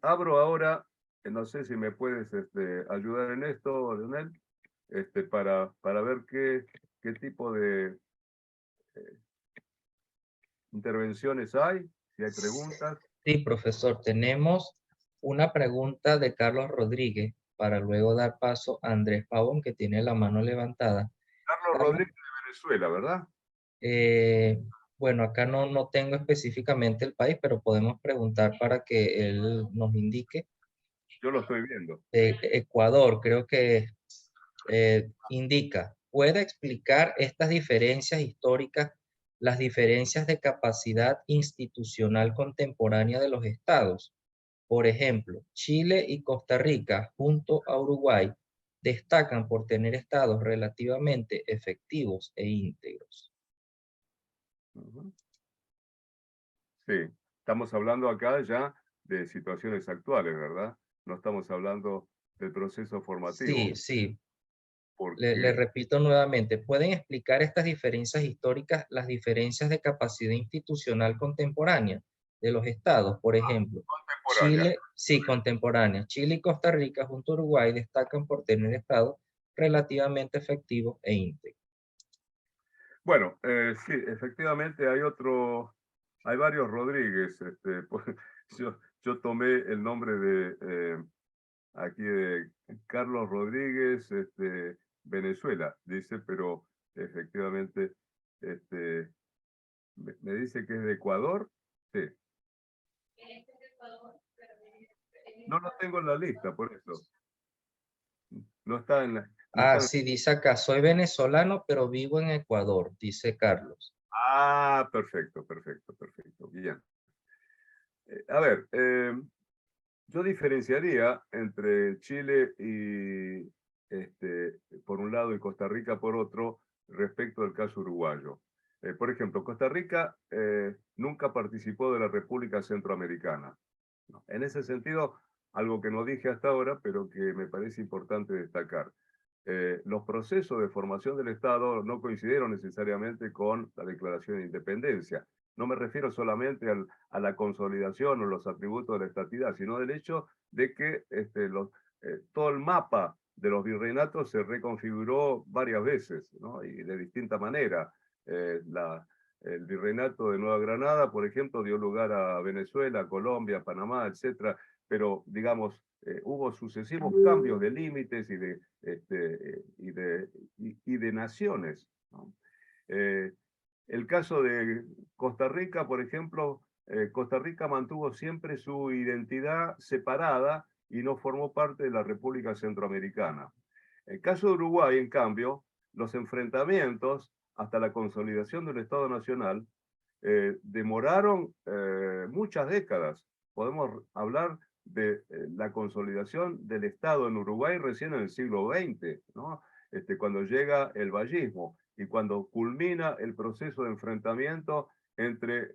abro ahora, no sé si me puedes ayudar en esto, Leonel, para ver qué tipo de intervenciones hay, si hay preguntas. Sí, profesor, tenemos una pregunta de Carlos Rodríguez para luego dar paso a Andrés Pavón, que tiene la mano levantada. Carlos Carlos, Rodríguez de Venezuela, ¿verdad? bueno, acá no tengo específicamente el país, pero podemos preguntar para que él nos indique. Yo lo estoy viendo. Ecuador, creo que indica, ¿puede explicar estas diferencias históricas, las diferencias de capacidad institucional contemporánea de los estados? Por ejemplo, Chile y Costa Rica, junto a Uruguay, destacan por tener estados relativamente efectivos e íntegros. Sí, estamos hablando acá ya de situaciones actuales, ¿verdad? No estamos hablando del proceso formativo. Sí, sí. Le Porque repito nuevamente, ¿pueden explicar estas diferencias históricas, las diferencias de capacidad institucional contemporánea de los estados? Por ejemplo, contemporánea. Chile, sí, contemporánea. Chile y Costa Rica, junto a Uruguay, destacan por tener estados relativamente efectivos e íntegros. Bueno, sí, efectivamente hay varios Rodríguez. Pues, yo tomé el nombre de aquí de Carlos Rodríguez, Venezuela, dice, pero efectivamente me dice que es de Ecuador. Sí. No lo tengo en la lista, por eso. No está en la... no está en- Sí, dice acá, soy venezolano, pero vivo en Ecuador, dice Carlos. Ah, perfecto, perfecto, perfecto. Bien. A ver, yo diferenciaría entre Chile y, por un lado, y Costa Rica por otro, respecto al caso uruguayo. Por ejemplo, Costa Rica nunca participó de la República Centroamericana. ¿No? En ese sentido, algo que no dije hasta ahora, pero que me parece importante destacar. Los procesos de formación del Estado no coincidieron necesariamente con la Declaración de Independencia. No me refiero solamente a la consolidación o los atributos de la estatidad, sino del hecho de que todo el mapa de los virreinatos se reconfiguró varias veces, ¿no? Y de distinta manera. El virreinato de Nueva Granada, por ejemplo, dio lugar a Venezuela, Colombia, Panamá, etcétera, pero digamos, hubo sucesivos cambios de límites y de naciones, ¿no? El caso de Costa Rica, por ejemplo, Costa Rica mantuvo siempre su identidad separada y no formó parte de la República Centroamericana. El caso de Uruguay, en cambio, los enfrentamientos hasta la consolidación del Estado Nacional demoraron muchas décadas. Podemos hablar de la consolidación del Estado en Uruguay recién en el siglo XX, ¿no? Cuando llega el vallismo y cuando culmina el proceso de enfrentamiento entre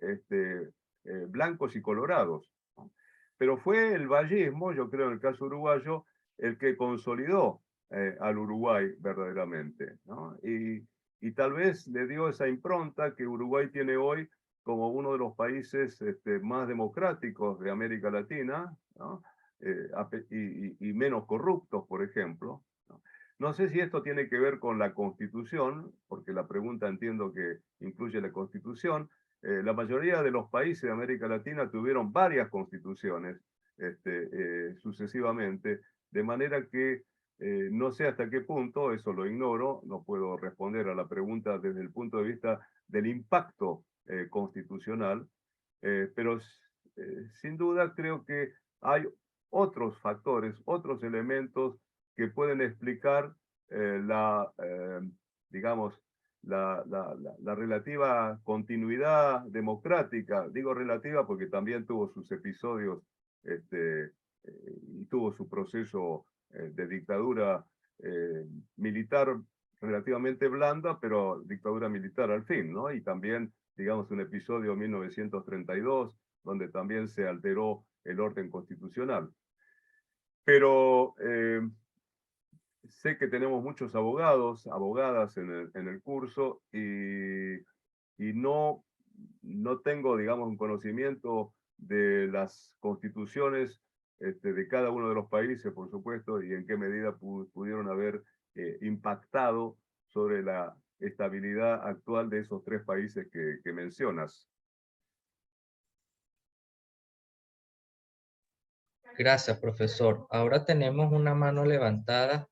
blancos y colorados, ¿no? Pero fue el vallismo, yo creo en el caso uruguayo, el que consolidó al Uruguay verdaderamente, ¿no? Y tal vez le dio esa impronta que Uruguay tiene hoy como uno de los países más democráticos de América Latina, ¿no? Y menos corruptos, por ejemplo, ¿no? No sé si esto tiene que ver con la Constitución, porque la pregunta entiendo que incluye la Constitución. La mayoría de los países de América Latina tuvieron varias constituciones sucesivamente, de manera que no sé hasta qué punto, eso lo ignoro, no puedo responder a la pregunta desde el punto de vista del impacto constitucional, pero sin duda creo que hay otros factores, otros elementos que pueden explicar digamos, la relativa continuidad democrática. Digo relativa porque también tuvo sus episodios y tuvo su proceso de dictadura militar relativamente blanda, pero dictadura militar al fin, ¿no? Y también, digamos, un episodio en 1932, donde también se alteró el orden constitucional. Pero sé que tenemos muchos abogados, abogadas en el curso y no tengo, digamos, un conocimiento de las constituciones de cada uno de los países, por supuesto, y en qué medida pudieron haber impactado sobre la estabilidad actual de esos tres países que mencionas. Gracias, profesor. Ahora tenemos una mano levantada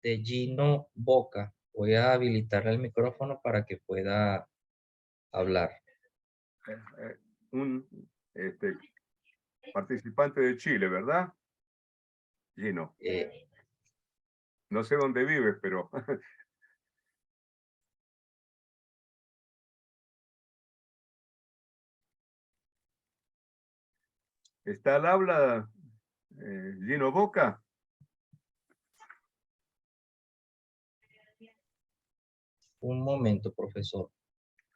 de Gino Boca. Voy a habilitar el micrófono para que pueda hablar. Un participante de Chile, ¿verdad? Gino. No sé dónde vives, pero... ¿Está al habla Gino Boca? Un momento, profesor.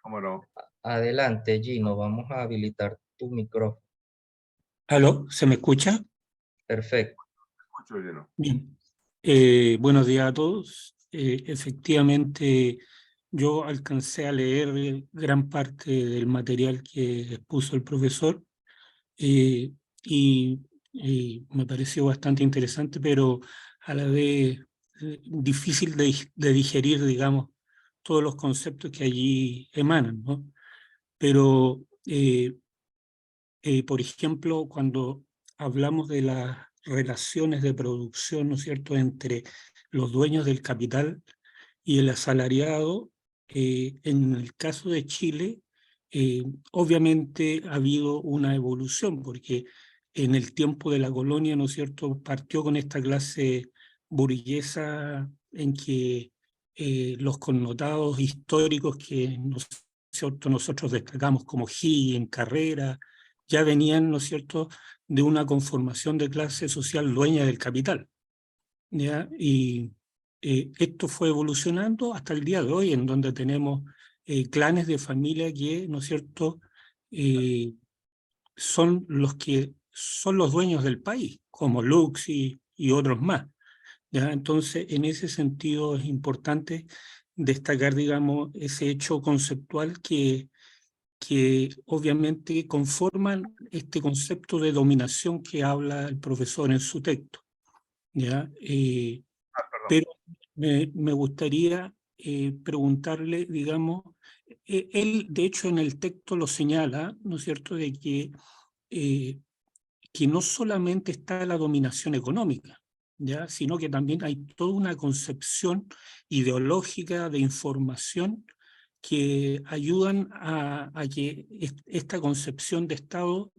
¿Cómo no? Adelante, Gino. Vamos a habilitar tu micrófono. ¿Aló? ¿Se me escucha? Perfecto. Escucho, Gino. Bien. Buenos días a todos. Efectivamente, yo alcancé a leer gran parte del material que expuso el profesor y me pareció bastante interesante, pero a la vez difícil de digerir, digamos, todos los conceptos que allí emanan, ¿no? Pero por ejemplo, cuando hablamos de las relaciones de producción, ¿no es cierto?, entre los dueños del capital y el asalariado, en el caso de Chile, obviamente ha habido una evolución, porque en el tiempo de la colonia, ¿no es cierto?, partió con esta clase burguesa en que los connotados históricos que nosotros destacamos como Higgins, Carrera, ya venían, ¿no es cierto?, de una conformación de clase social dueña del capital, ¿ya? Y esto fue evolucionando hasta el día de hoy, en donde tenemos clanes de familia que, ¿no es cierto?, son los dueños del país, como Lux y otros más, ¿ya? Entonces, en ese sentido es importante destacar, digamos, ese hecho conceptual que obviamente conforman este concepto de dominación que habla el profesor en su texto, ¿ya? Pero me gustaría preguntarle, digamos, él de hecho en el texto lo señala, ¿no es cierto?, de que no solamente está la dominación económica, ¿ya?, sino que también hay toda una concepción ideológica de información que ayudan a que esta concepción de Estado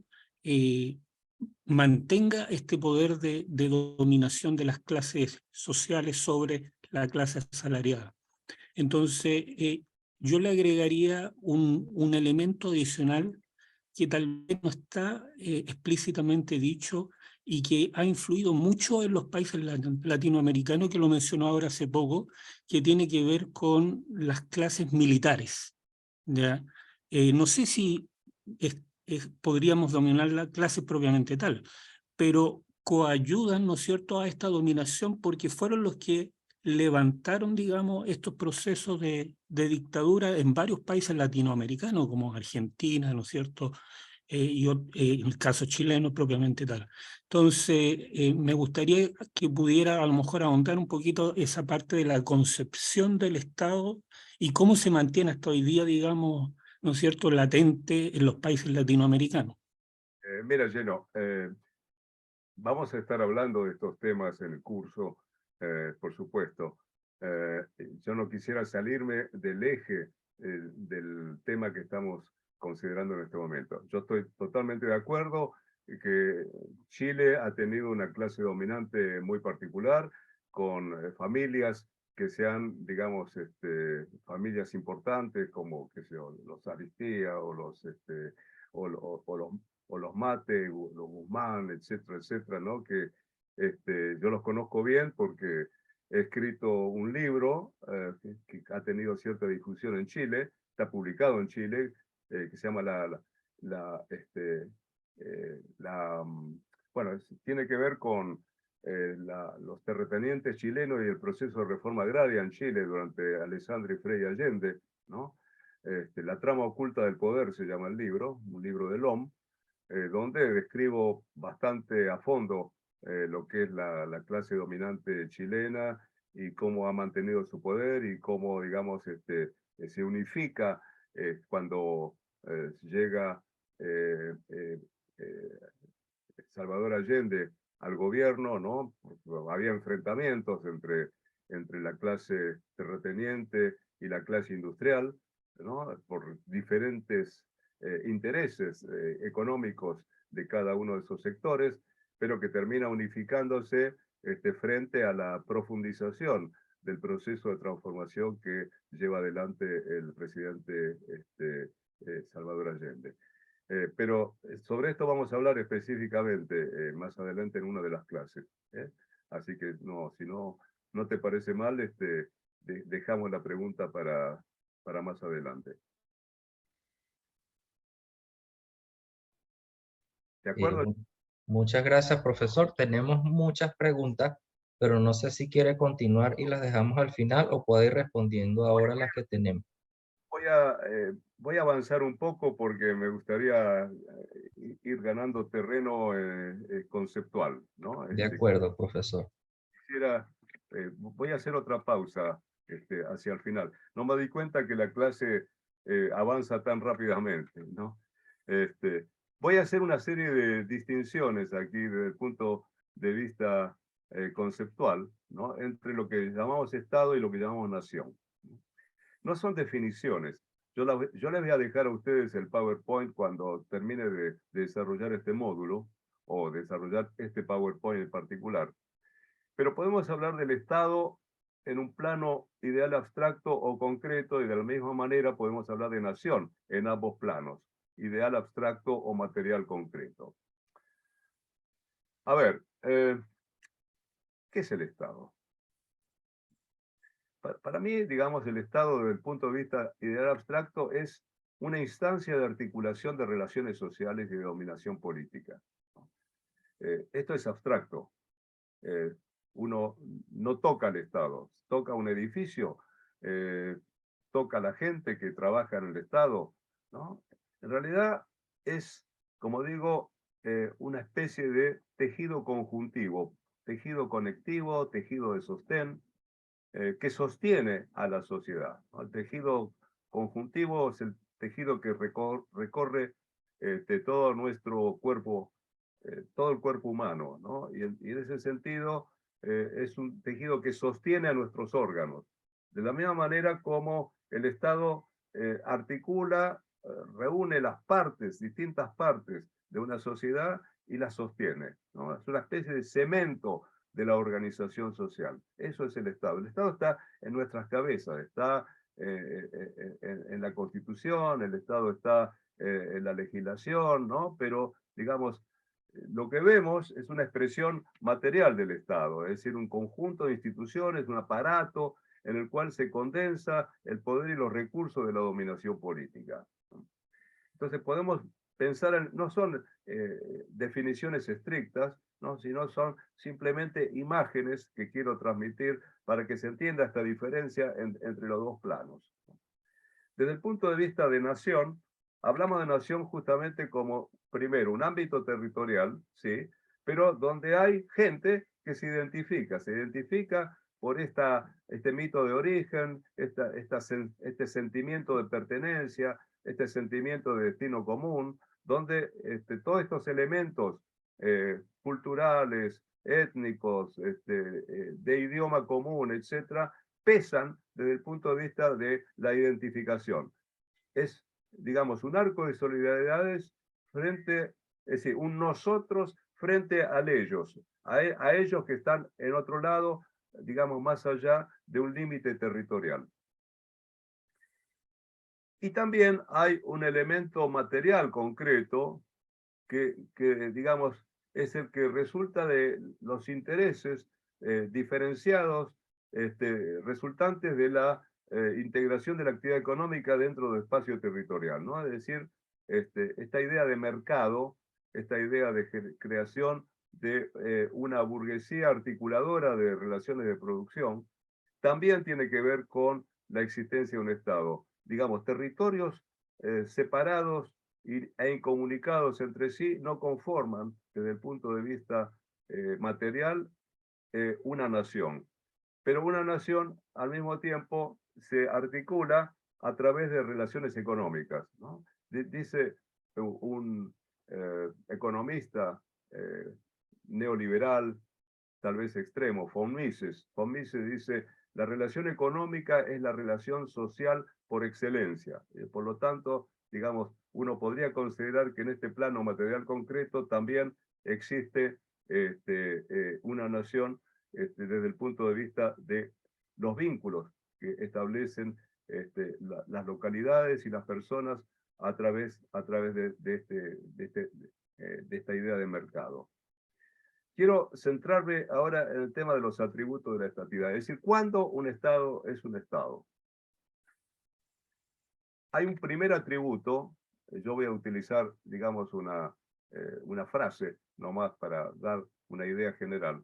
mantenga este poder de dominación de las clases sociales sobre la clase asalariada. Entonces, yo le agregaría un elemento adicional que tal vez no está explícitamente dicho y que ha influido mucho en los países latinoamericanos, que lo mencionó ahora hace poco, que tiene que ver con las clases militares, ¿ya? No sé si podríamos dominar la clase propiamente tal, pero coayudan, ¿no es cierto?, a esta dominación porque fueron los que levantaron, digamos, estos procesos de dictadura en varios países latinoamericanos, como Argentina, ¿no es cierto?, en el caso chileno propiamente tal. Entonces, me gustaría que pudiera a lo mejor ahondar un poquito esa parte de la concepción del Estado y cómo se mantiene hasta hoy día, digamos, ¿no es cierto?, latente en los países latinoamericanos. Mira, Gino, vamos a estar hablando de estos temas en el curso, por supuesto. Yo no quisiera salirme del eje del tema que estamos considerando en este momento. Yo estoy totalmente de acuerdo que Chile ha tenido una clase dominante muy particular, con familias que sean, digamos, familias importantes como, qué sé yo, los Aristía o los, o los Mate, o los Guzmán, etcétera, etcétera, ¿no? Que yo los conozco bien porque he escrito un libro que ha tenido cierta difusión en Chile, está publicado en Chile, que se llama bueno, tiene que ver con los terratenientes chilenos y el proceso de reforma agraria en Chile durante Alessandro y Frei Allende, ¿no? La trama oculta del poder se llama el libro, un libro de Lom, donde describo bastante a fondo lo que es la clase dominante chilena y cómo ha mantenido su poder y cómo, digamos, se unifica cuando llega Salvador Allende al gobierno, ¿no? Había enfrentamientos entre la clase terrateniente y la clase industrial, ¿no? Por diferentes intereses económicos de cada uno de esos sectores, pero que termina unificándose frente a la profundización del proceso de transformación que lleva adelante el presidente Salvador Allende. Pero sobre esto vamos a hablar específicamente más adelante en una de las clases. Así que no, si no te parece mal, dejamos la pregunta para más adelante. ¿De acuerdo? Muchas gracias, profesor. Tenemos muchas preguntas, pero no sé si quiere continuar y las dejamos al final o puede ir respondiendo ahora las que tenemos. Voy a avanzar un poco porque me gustaría ir ganando terreno conceptual, ¿no? De acuerdo, profesor. Voy a hacer otra pausa hacia el final. No me di cuenta que la clase avanza tan rápidamente, ¿no? Voy a hacer una serie de distinciones aquí desde el punto de vista conceptual, ¿no? Entre lo que llamamos Estado y lo que llamamos nación. No son definiciones. Yo les voy a dejar a ustedes el PowerPoint cuando termine de desarrollar este módulo o desarrollar este PowerPoint en particular. Pero podemos hablar del Estado en un plano ideal abstracto o concreto y de la misma manera podemos hablar de nación en ambos planos, ideal abstracto o material concreto. A ver, ¿qué es el Estado? Para mí, digamos, el Estado desde el punto de vista ideal abstracto es una instancia de articulación de relaciones sociales y de dominación política. Esto es abstracto. Uno no toca al Estado, toca un edificio, toca a la gente que trabaja en el Estado, ¿no? En realidad es, como digo, una especie de tejido conjuntivo, tejido conectivo, tejido de sostén, que sostiene a la sociedad, ¿no? El tejido conjuntivo es el tejido que recorre todo nuestro cuerpo, todo el cuerpo humano, ¿no? Y en ese sentido es un tejido que sostiene a nuestros órganos. De la misma manera como el Estado articula, reúne las partes, distintas partes de una sociedad y las sostiene, ¿no? Es una especie de cemento de la organización social. Eso es el Estado. El Estado está en nuestras cabezas, está en la Constitución, el Estado está en la legislación, ¿no? Pero, digamos, lo que vemos es una expresión material del Estado, es decir, un conjunto de instituciones, un aparato en el cual se condensa el poder y los recursos de la dominación política. Entonces podemos pensar en, no son definiciones estrictas, ¿no? Sino son simplemente imágenes que quiero transmitir para que se entienda esta diferencia entre los dos planos. Desde el punto de vista de nación, hablamos de nación justamente como, primero, un ámbito territorial, ¿sí? Pero donde hay gente que se identifica por este mito de origen, este sentimiento de pertenencia, este sentimiento de destino común, donde todos estos elementos culturales, étnicos, de idioma común, etcétera, pesan desde el punto de vista de la identificación. Es, digamos, un arco de solidaridades frente, es decir, un nosotros frente al ellos, a ellos que están en otro lado, digamos, más allá de un límite territorial. Y también hay un elemento material concreto que digamos, es el que resulta de los intereses diferenciados resultantes de la integración de la actividad económica dentro del espacio territorial, ¿no? Es decir, esta idea de mercado, esta idea de creación de una burguesía articuladora de relaciones de producción, también tiene que ver con la existencia de un Estado. Digamos, territorios separados e incomunicados entre sí no conforman, desde el punto de vista material, una nación. Pero una nación, al mismo tiempo, se articula a través de relaciones económicas, ¿no? Dice un economista neoliberal, tal vez extremo, von Mises. Von Mises dice, la relación económica es la relación social por excelencia. Por lo tanto, digamos, uno podría considerar que en este plano material concreto también existe una nación desde el punto de vista de los vínculos que establecen las localidades y las personas a través de esta idea de mercado. Quiero centrarme ahora en el tema de los atributos de la estatidad, es decir, ¿cuándo un Estado es un Estado? Hay un primer atributo, yo voy a utilizar, digamos, una frase nomás para dar una idea general.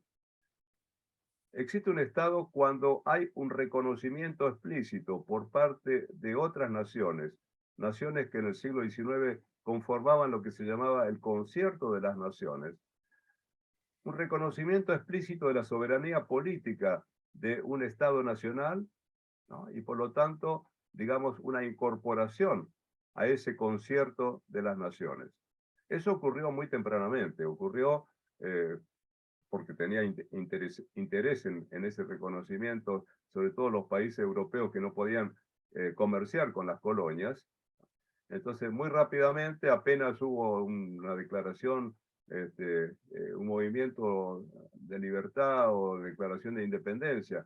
Existe un Estado cuando hay un reconocimiento explícito por parte de otras naciones, naciones que en el siglo XIX conformaban lo que se llamaba el Concierto de las Naciones, un reconocimiento explícito de la soberanía política de un Estado nacional, ¿no? Y por lo tanto, digamos, una incorporación a ese concierto de las naciones. Eso ocurrió muy tempranamente, ocurrió porque tenía interés en ese reconocimiento, sobre todo los países europeos que no podían comerciar con las colonias. Entonces, muy rápidamente, apenas hubo una declaración, un movimiento de libertad o declaración de independencia,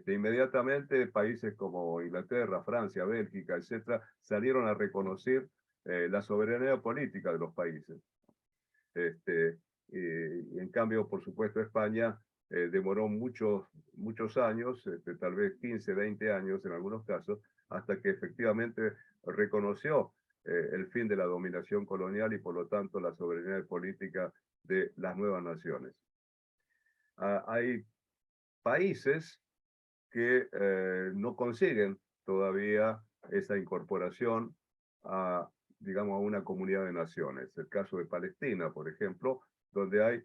inmediatamente países como Inglaterra, Francia, Bélgica, etcétera, salieron a reconocer la soberanía política de los países. Y en cambio, por supuesto, España demoró muchos años, tal vez 15, 20 años en algunos casos, hasta que efectivamente reconoció el fin de la dominación colonial y por lo tanto la soberanía política de las nuevas naciones. Hay países que no consiguen todavía esa incorporación a, digamos, a una comunidad de naciones. El caso de Palestina, por ejemplo, donde hay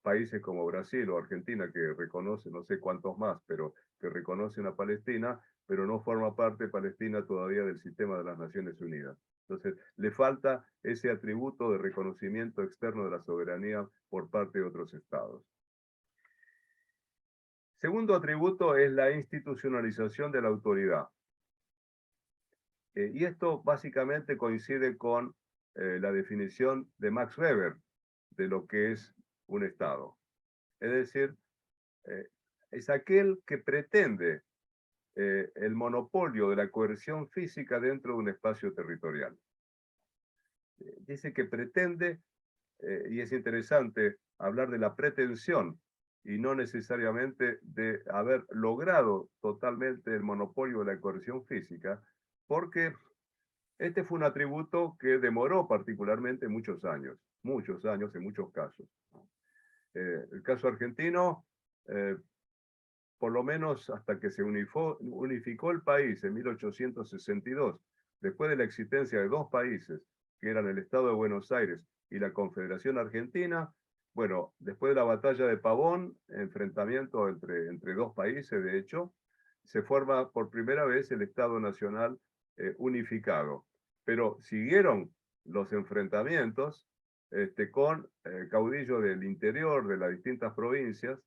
países como Brasil o Argentina que reconocen, no sé cuántos más, pero que reconocen a Palestina, pero no forma parte Palestina todavía del sistema de las Naciones Unidas. Entonces, le falta ese atributo de reconocimiento externo de la soberanía por parte de otros estados. Segundo atributo es la institucionalización de la autoridad. Y esto básicamente coincide con la definición de Max Weber de lo que es un Estado. Es decir, es aquel que pretende el monopolio de la coerción física dentro de un espacio territorial. Dice que pretende, y es interesante hablar de la pretensión y no necesariamente de haber logrado totalmente el monopolio de la coerción física, porque este fue un atributo que demoró particularmente muchos años en muchos casos. El caso argentino, por lo menos hasta que se unificó el país en 1862, después de la existencia de dos países, que eran el Estado de Buenos Aires y la Confederación Argentina, bueno, después de la batalla de Pavón, enfrentamiento entre dos países, de hecho, se forma por primera vez el Estado Nacional unificado. Pero siguieron los enfrentamientos con caudillos del interior de las distintas provincias,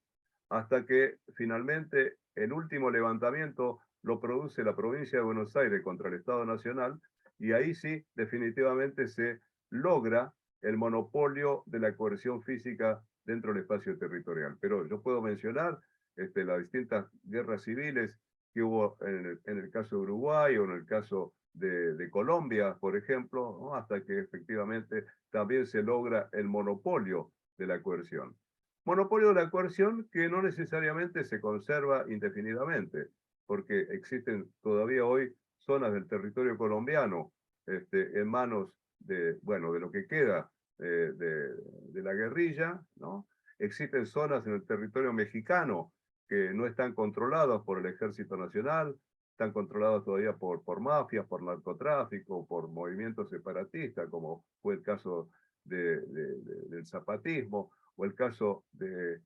hasta que finalmente el último levantamiento lo produce la provincia de Buenos Aires contra el Estado Nacional, y ahí sí definitivamente se logra el monopolio de la coerción física dentro del espacio territorial. Pero yo puedo mencionar las distintas guerras civiles que hubo en el caso de Uruguay o en el caso de Colombia, por ejemplo, ¿no? Hasta que efectivamente también se logra el monopolio de la coerción. Monopolio de la coerción que no necesariamente se conserva indefinidamente, porque existen todavía hoy zonas del territorio colombiano en manos de, bueno, de lo que queda de la guerrilla, ¿no? Existen zonas en el territorio mexicano que no están controladas por el Ejército Nacional, están controladas todavía por mafias, por narcotráfico, por movimientos separatistas, como fue el caso del zapatismo, o el caso de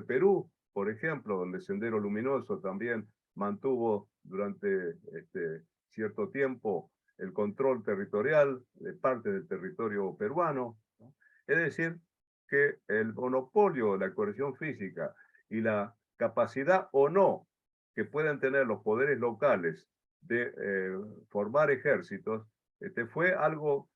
Perú, por ejemplo, donde Sendero Luminoso también mantuvo durante cierto tiempo el control territorial de parte del territorio peruano, ¿no? Es decir, que el monopolio de la coerción física y la capacidad o no que pueden tener los poderes locales de formar ejércitos, fue algo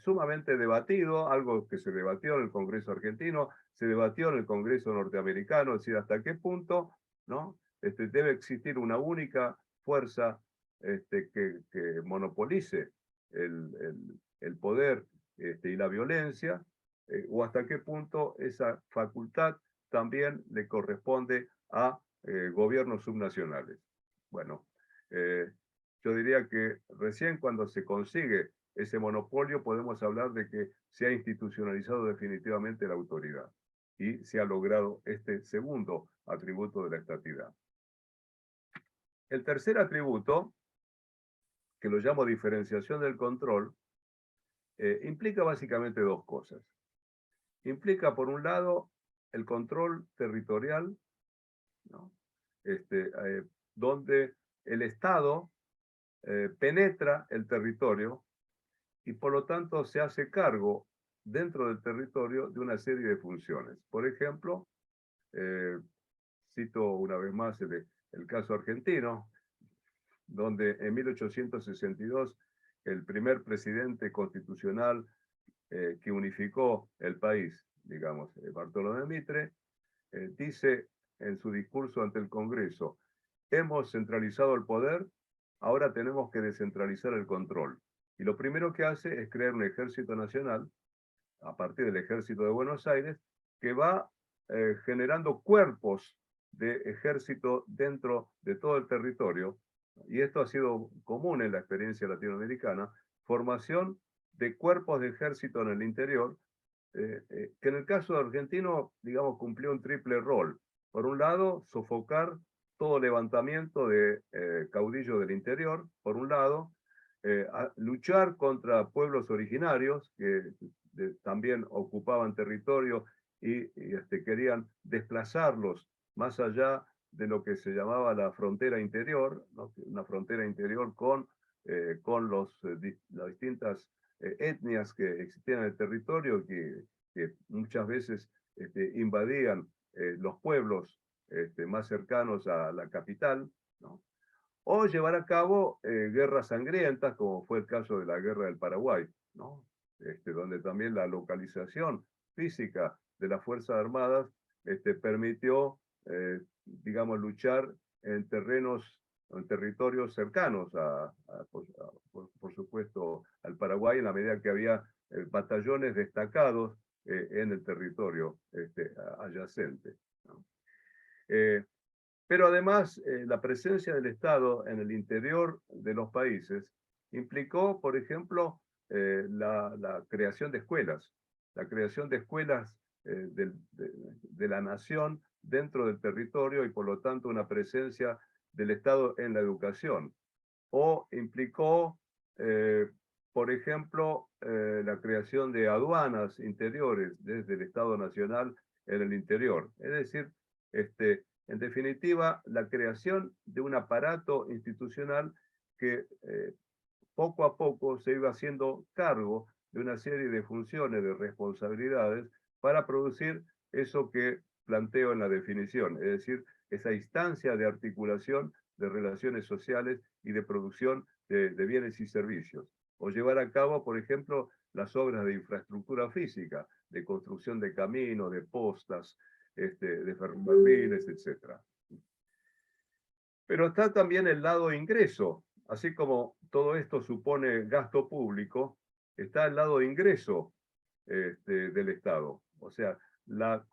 sumamente debatido, algo que se debatió en el Congreso argentino, se debatió en el Congreso norteamericano, es decir, hasta qué punto, ¿no? Debe existir una única fuerza que monopolice el poder y la violencia, o hasta qué punto esa facultad también le corresponde a gobiernos subnacionales. Bueno, yo diría que recién cuando se consigue ese monopolio podemos hablar de que se ha institucionalizado definitivamente la autoridad y se ha logrado este segundo atributo de la estatidad. El tercer atributo, que lo llamo diferenciación del control, implica básicamente dos cosas. Implica, por un lado, el control territorial, ¿no? Donde el Estado penetra el territorio y por lo tanto se hace cargo dentro del territorio de una serie de funciones. Por ejemplo, cito una vez más el caso argentino, donde en 1862 el primer presidente constitucional que unificó el país, digamos, Bartolomé Mitre, dice en su discurso ante el Congreso: hemos centralizado el poder, ahora tenemos que descentralizar el control. Y lo primero que hace es crear un ejército nacional, a partir del ejército de Buenos Aires, que va generando cuerpos de ejército dentro de todo el territorio, y esto ha sido común en la experiencia latinoamericana, formación de cuerpos de ejército en el interior, que en el caso argentino, digamos, cumplió un triple rol. Por un lado, sofocar todo levantamiento de caudillos del interior, por un lado, luchar contra pueblos originarios que también ocupaban territorio y querían desplazarlos más allá de lo que se llamaba la frontera interior, ¿no? Una frontera interior con las distintas etnias que existían en el territorio, que muchas veces invadían los pueblos más cercanos a la capital, ¿no? O llevar a cabo guerras sangrientas, como fue el caso de la Guerra del Paraguay, ¿no? Donde también la localización física de las Fuerzas Armadas permitió, digamos, luchar en territorios cercanos, por supuesto, al Paraguay, en la medida que había batallones destacados en el territorio adyacente, ¿no? Pero además, la presencia del Estado en el interior de los países implicó, por ejemplo, la creación de escuelas, de la nación dentro del territorio y por lo tanto una presencia del Estado en la educación. O implicó, por ejemplo, la creación de aduanas interiores desde el Estado Nacional en el interior. Es decir, en definitiva, la creación de un aparato institucional que poco a poco se iba haciendo cargo de una serie de funciones, de responsabilidades, para producir eso que planteo en la definición, es decir, esa instancia de articulación de relaciones sociales y de producción de bienes y servicios. O llevar a cabo, por ejemplo, las obras de infraestructura física, de construcción de caminos, de postas, de ferrocarriles, etc. Pero está también el lado ingreso. Así como todo esto supone gasto público, está el lado de ingreso del Estado. O sea, la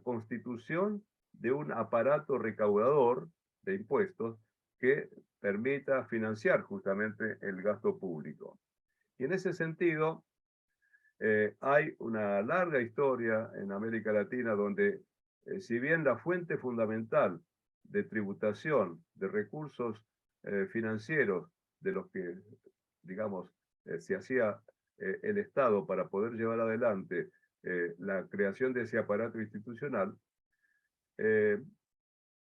constitución de un aparato recaudador de impuestos que permita financiar justamente el gasto público. Y en ese sentido, hay una larga historia en América Latina donde, si bien la fuente fundamental de tributación de recursos financieros de los que, digamos, se hacía el Estado para poder llevar adelante la creación de ese aparato institucional,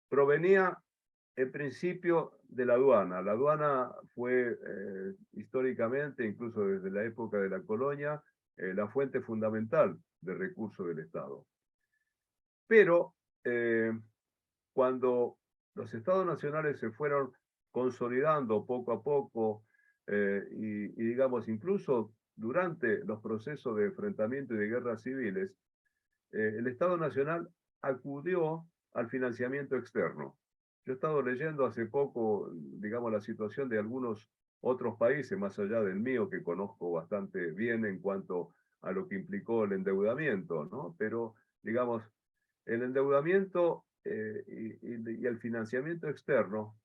provenía en principio de la aduana. La aduana fue históricamente, incluso desde la época de la colonia, la fuente fundamental de recursos del Estado. Pero cuando los estados nacionales se fueron consolidando poco a poco y digamos incluso durante los procesos de enfrentamiento y de guerras civiles, el Estado Nacional acudió al financiamiento externo. Yo he estado leyendo hace poco, digamos, la situación de algunos otros países, más allá del mío, que conozco bastante bien en cuanto a lo que implicó el endeudamiento, ¿no? Pero, digamos, el endeudamiento y el financiamiento externo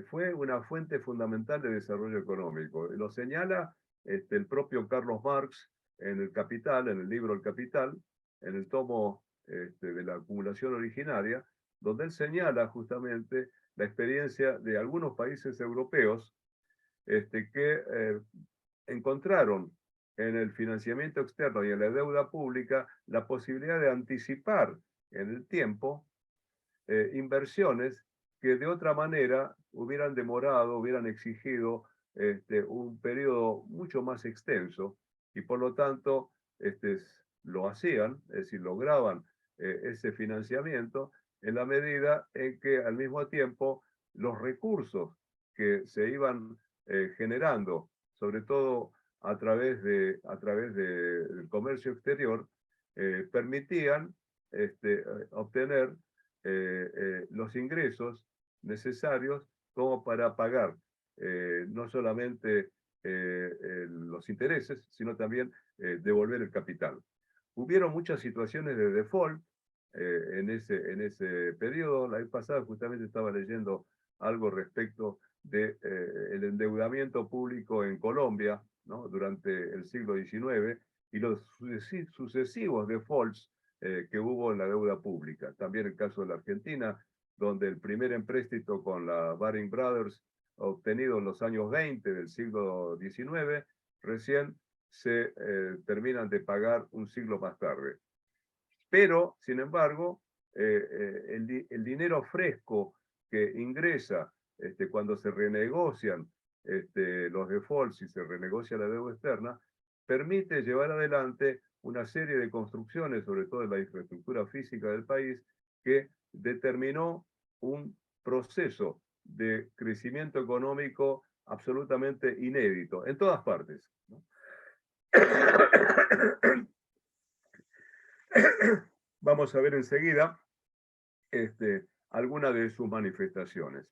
fue una fuente fundamental de desarrollo económico. Lo señala el propio Carlos Marx en El Capital, en el libro El Capital, en el tomo de la acumulación originaria, donde él señala justamente la experiencia de algunos países europeos que encontraron en el financiamiento externo y en la deuda pública la posibilidad de anticipar en el tiempo inversiones que de otra manera hubieran demorado, hubieran exigido un periodo mucho más extenso y por lo tanto lo hacían, es decir, lograban ese financiamiento en la medida en que al mismo tiempo los recursos que se iban generando, sobre todo a través del comercio exterior, permitían obtener los ingresos necesarios como para pagar no solamente los intereses, sino también devolver el capital. Hubieron muchas situaciones de default en ese periodo. La vez pasada justamente estaba leyendo algo respecto del endeudamiento público en Colombia, ¿no? Durante el siglo XIX y los sucesivos defaults que hubo en la deuda pública. También el caso de la Argentina, donde el primer empréstito con la Baring Brothers, obtenido en los años 20 del siglo XIX, recién se terminan de pagar un siglo más tarde. Pero, sin embargo, el dinero fresco que ingresa cuando se renegocian los defaults y se renegocia la deuda externa, permite llevar adelante una serie de construcciones, sobre todo en la infraestructura física del país, que determinó un proceso de crecimiento económico absolutamente inédito, en todas partes, ¿no? Vamos a ver enseguida algunas de sus manifestaciones.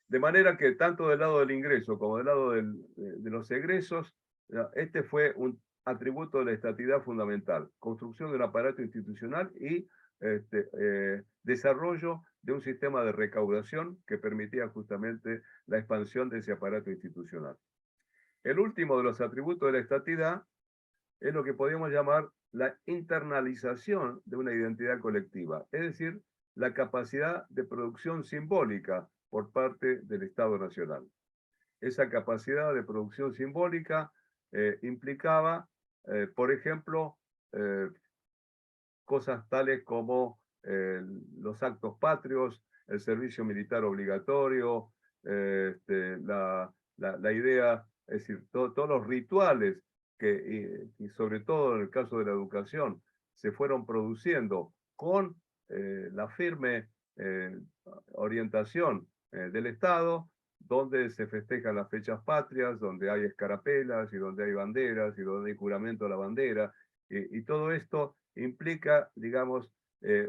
De manera que tanto del lado del ingreso como del lado de los egresos, este fue un atributo de la estatidad fundamental: construcción de un aparato institucional y desarrollo de un sistema de recaudación que permitía justamente la expansión de ese aparato institucional. El último de los atributos de la estatidad es lo que podríamos llamar la internalización de una identidad colectiva, es decir, la capacidad de producción simbólica por parte del Estado Nacional. Esa capacidad de producción simbólica implicaba, por ejemplo, cosas tales como los actos patrios, el servicio militar obligatorio, la idea, es decir, todos los rituales que, y sobre todo en el caso de la educación, se fueron produciendo con la firme orientación del Estado, donde se festejan las fechas patrias, donde hay escarapelas y donde hay banderas y donde hay juramento a la bandera, y todo esto implica, digamos,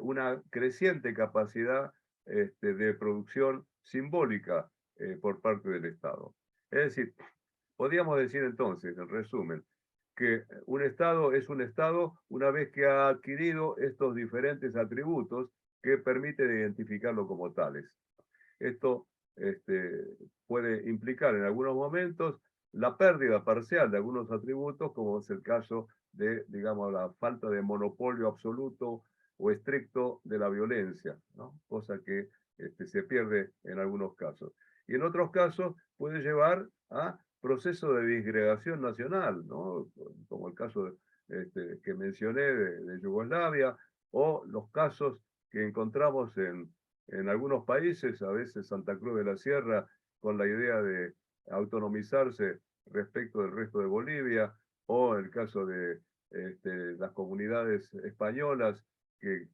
una creciente capacidad de producción simbólica por parte del Estado. Es decir, podríamos decir entonces, en resumen, que un Estado es un Estado una vez que ha adquirido estos diferentes atributos que permiten identificarlo como tales. Esto puede implicar en algunos momentos la pérdida parcial de algunos atributos, como es el caso de, digamos, la falta de monopolio absoluto o estricto de la violencia, ¿no? Cosa que se pierde en algunos casos. Y en otros casos puede llevar a procesos de disgregación nacional, ¿no? Como el caso que mencioné de Yugoslavia, o los casos que encontramos en algunos países, a veces Santa Cruz de la Sierra, con la idea de autonomizarse respecto del resto de Bolivia, o el caso de las comunidades españolas que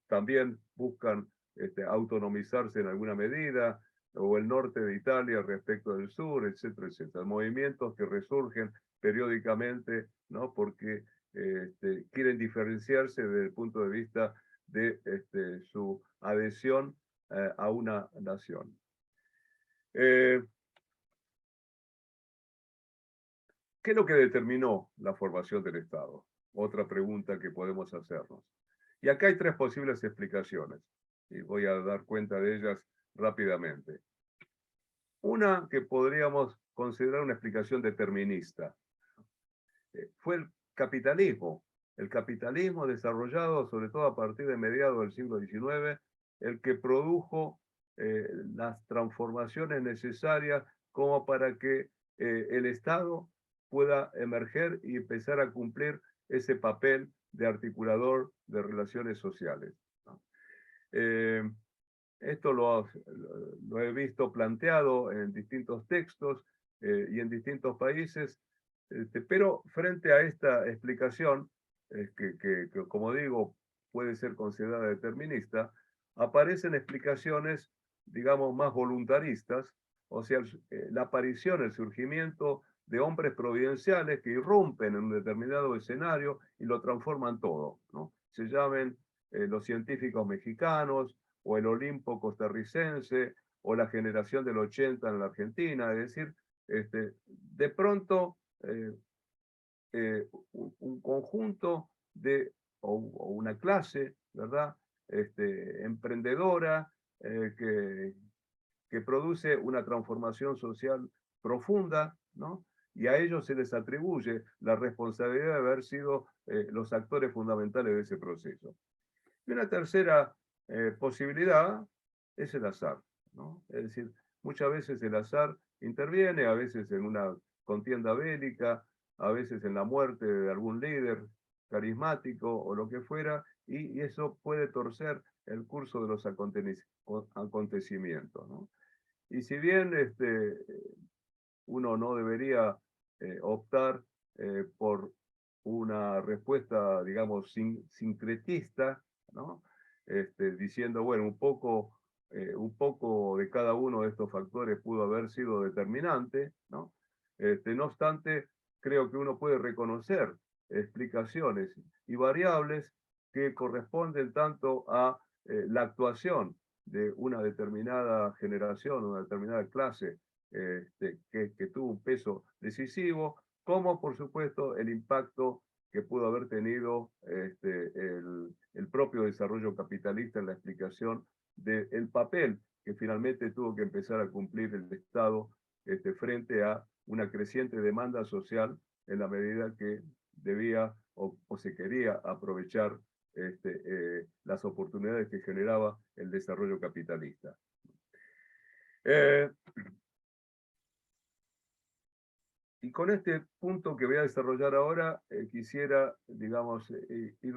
también buscan autonomizarse en alguna medida, o el norte de Italia respecto del sur, etcétera, etcétera. Movimientos que resurgen periódicamente, ¿no? Porque quieren diferenciarse desde el punto de vista de su adhesión a una nación. ¿Qué es lo que determinó la formación del Estado? Otra pregunta que podemos hacernos. Y acá hay tres posibles explicaciones, y voy a dar cuenta de ellas rápidamente. Una que podríamos considerar una explicación determinista. Fue el capitalismo desarrollado sobre todo a partir de mediados del siglo XIX, el que produjo las transformaciones necesarias como para que el Estado pueda emerger y empezar a cumplir ese papel de articulador de relaciones sociales, ¿no? Esto lo he visto planteado en distintos textos y en distintos países, pero frente a esta explicación, que, como digo, puede ser considerada determinista, aparecen explicaciones, digamos, más voluntaristas, o sea, la aparición, el surgimiento de hombres providenciales que irrumpen en un determinado escenario y lo transforman todo, ¿no? Se llamen los científicos mexicanos, o el Olimpo costarricense, o la generación del 80 en la Argentina. Es decir, de pronto un conjunto o una clase, ¿verdad? Emprendedora que produce una transformación social profunda, ¿no? Y a ellos se les atribuye la responsabilidad de haber sido los actores fundamentales de ese proceso. Y una tercera posibilidad es el azar, ¿no? Es decir, muchas veces el azar interviene, a veces en una contienda bélica, a veces en la muerte de algún líder carismático o lo que fuera, y eso puede torcer el curso de los acontecimientos, ¿no? Y si bien uno no debería optar por una respuesta, digamos, sincretista, ¿no? Diciendo, bueno, un poco de cada uno de estos factores pudo haber sido determinante, ¿no? No obstante, creo que uno puede reconocer explicaciones y variables que corresponden tanto a la actuación de una determinada generación, una determinada clase que tuvo un peso decisivo, como por supuesto el impacto que pudo haber tenido el propio desarrollo capitalista en la explicación del papel que finalmente tuvo que empezar a cumplir el Estado frente a una creciente demanda social en la medida que debía o se quería aprovechar las oportunidades que generaba el desarrollo capitalista. Y con este punto que voy a desarrollar ahora, quisiera, digamos, ir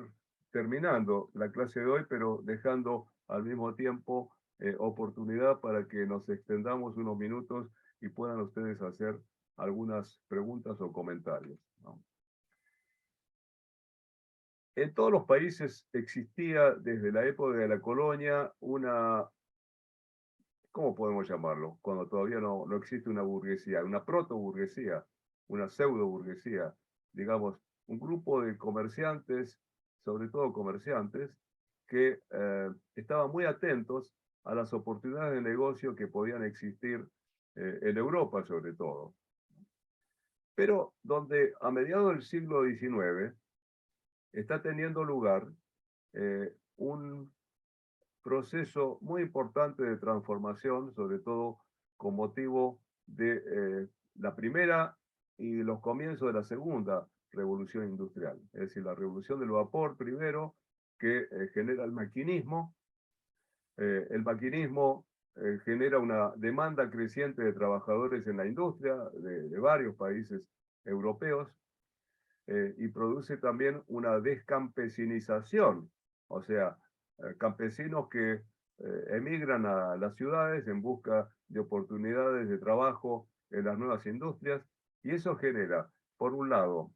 terminando la clase de hoy, pero dejando al mismo tiempo oportunidad para que nos extendamos unos minutos y puedan ustedes hacer algunas preguntas o comentarios, ¿no? En todos los países existía desde la época de la colonia una, ¿cómo podemos llamarlo? Cuando todavía no existe una burguesía, una proto-burguesía, una pseudo-burguesía, digamos, un grupo de comerciantes, sobre todo comerciantes, que estaban muy atentos a las oportunidades de negocio que podían existir en Europa, sobre todo. Pero donde a mediados del siglo XIX está teniendo lugar un proceso muy importante de transformación, sobre todo con motivo de la primera y los comienzos de la segunda revolución industrial. Es decir, la revolución del vapor primero, que genera el maquinismo. El maquinismo genera una demanda creciente de trabajadores en la industria de varios países europeos y produce también una descampesinización, o sea, campesinos que emigran a las ciudades en busca de oportunidades de trabajo en las nuevas industrias, y eso genera, por un lado,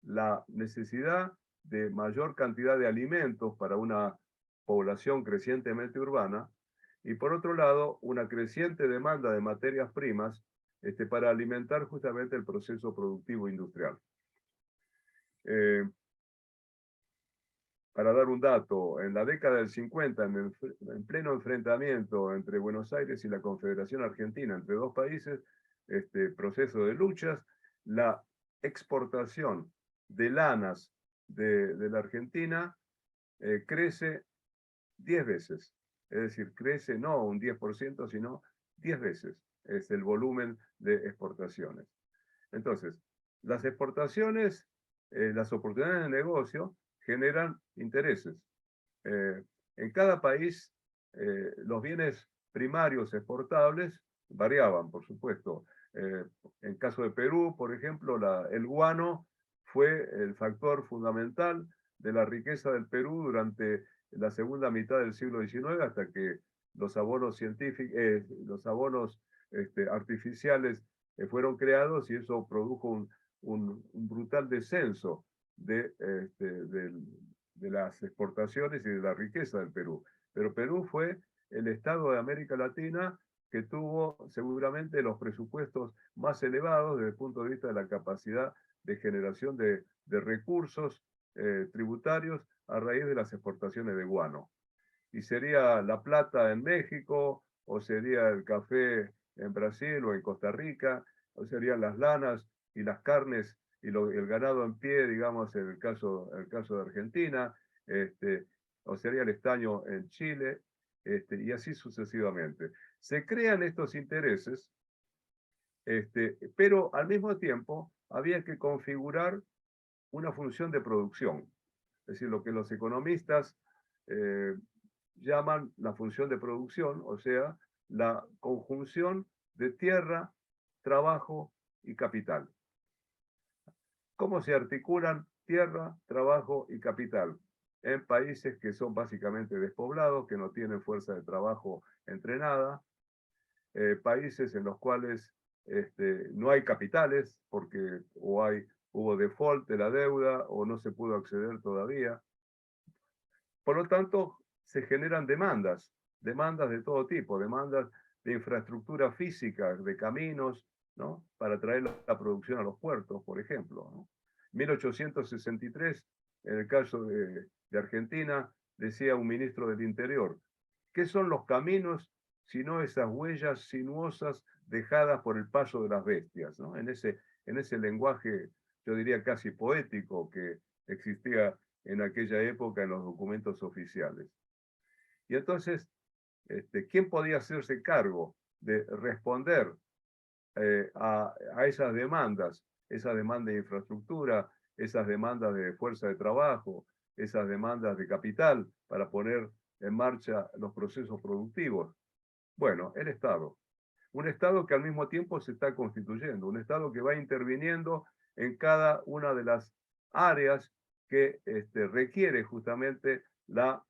la necesidad de mayor cantidad de alimentos para una población crecientemente urbana, y por otro lado, una creciente demanda de materias primas para alimentar justamente el proceso productivo industrial. Para dar un dato, en la década del 50, en pleno enfrentamiento entre Buenos Aires y la Confederación Argentina, entre dos países, proceso de luchas, la exportación de lanas de la Argentina crece 10 veces. Es decir, crece no un 10%, sino 10 veces es el volumen de exportaciones. Entonces, las exportaciones, las oportunidades de negocio generan intereses. En cada país, los bienes primarios exportables variaban, por supuesto. En caso de Perú, por ejemplo, el guano fue el factor fundamental de la riqueza del Perú durante la segunda mitad del siglo XIX, hasta que los abonos científicos, los abonos artificiales fueron creados, y eso produjo un brutal descenso de las exportaciones y de la riqueza del Perú. Pero Perú fue el estado de América Latina que tuvo seguramente los presupuestos más elevados desde el punto de vista de la capacidad de generación de recursos tributarios a raíz de las exportaciones de guano. Y sería la plata en México, o sería el café en Brasil o en Costa Rica, o serían las lanas y las carnes y el ganado en pie, digamos, en el caso de Argentina, o sería el estaño en Chile, y así sucesivamente. Se crean estos intereses, pero al mismo tiempo había que configurar una función de producción. Es decir, lo que los economistas llaman la función de producción, o sea, la conjunción de tierra, trabajo y capital. ¿Cómo se articulan tierra, trabajo y capital? En países que son básicamente despoblados, que no tienen fuerza de trabajo entrenada, países en los cuales no hay capitales, porque hubo default de la deuda o no se pudo acceder todavía. Por lo tanto, se generan demandas de todo tipo, demandas de infraestructura física, de caminos, ¿no?, para traer la producción a los puertos, por ejemplo, ¿no? 1863, en el caso de Argentina, decía un ministro del Interior, ¿qué son los caminos sino esas huellas sinuosas dejadas por el paso de las bestias, ¿no? En ese lenguaje, yo diría casi poético, que existía en aquella época en los documentos oficiales. Y entonces, ¿quién podía hacerse cargo de responder a esas demandas de infraestructura, esas demandas de fuerza de trabajo, esas demandas de capital para poner en marcha los procesos productivos? Bueno, el Estado. Un Estado que al mismo tiempo se está constituyendo, un Estado que va interviniendo en cada una de las áreas que requiere justamente la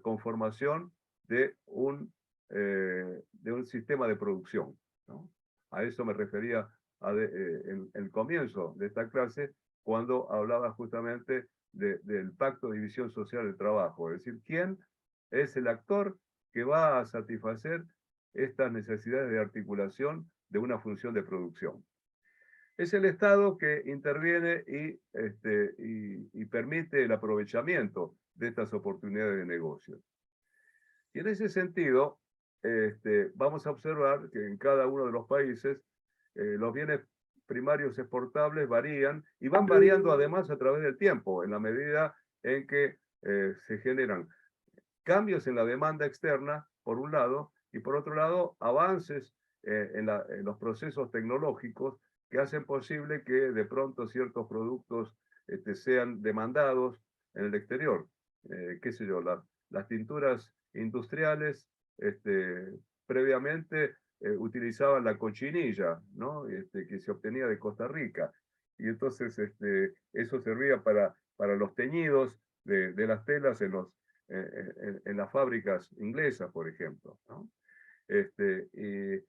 conformación de un sistema de producción, ¿no? A eso me refería en el comienzo de esta clase, cuando hablaba justamente del Pacto de División Social del Trabajo, es decir, quién es el actor que va a satisfacer estas necesidades de articulación de una función de producción. Es el Estado que interviene y permite el aprovechamiento de estas oportunidades de negocio. Y en ese sentido, vamos a observar que en cada uno de los países los bienes primarios exportables varían y van variando además a través del tiempo, en la medida en que se generan cambios en la demanda externa, por un lado, y por otro lado, avances en los procesos tecnológicos que hacen posible que de pronto ciertos productos sean demandados en el exterior. Qué sé yo, las tinturas industriales previamente utilizaban la cochinilla, ¿no? Que se obtenía de Costa Rica. Y entonces eso servía para los teñidos de las telas en las fábricas inglesas, por ejemplo, ¿no? Y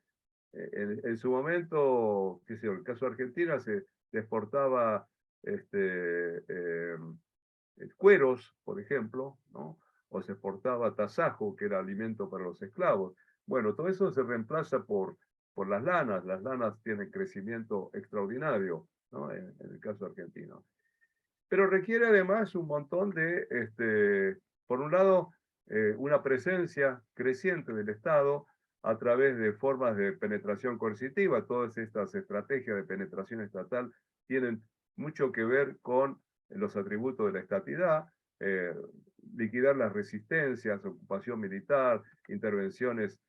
en su momento, qué sé yo, el caso de Argentina se exportaba cueros, por ejemplo, ¿no? O se exportaba tasajo, que era alimento para los esclavos. Bueno, todo eso se reemplaza por las lanas. Las lanas tienen crecimiento extraordinario, ¿no? En el caso argentino. Pero requiere además un montón por un lado, una presencia creciente del Estado a través de formas de penetración coercitiva. Todas estas estrategias de penetración estatal tienen mucho que ver con los atributos de la estatidad, liquidar las resistencias, ocupación militar, intervenciones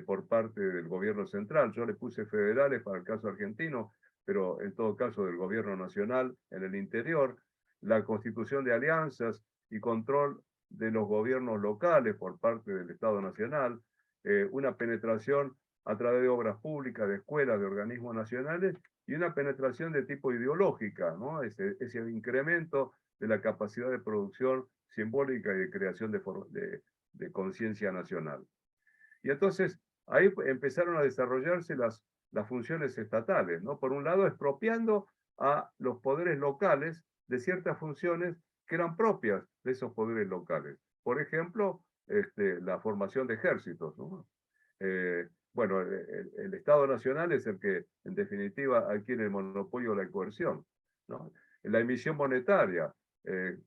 por parte del gobierno central. Yo le puse federales para el caso argentino, pero en todo caso del gobierno nacional en el interior, la constitución de alianzas y control de los gobiernos locales por parte del Estado Nacional, una penetración a través de obras públicas, de escuelas, de organismos nacionales, y una penetración de tipo ideológica, ¿no? Ese incremento de la capacidad de producción simbólica y de creación de conciencia nacional. Y entonces ahí empezaron a desarrollarse las funciones estatales, ¿no? Por un lado, expropiando a los poderes locales de ciertas funciones que eran propias de esos poderes locales. Por ejemplo, la formación de ejércitos, ¿no? Bueno, el Estado Nacional es el que, en definitiva, adquiere el monopolio de la coerción, ¿no? La emisión monetaria. En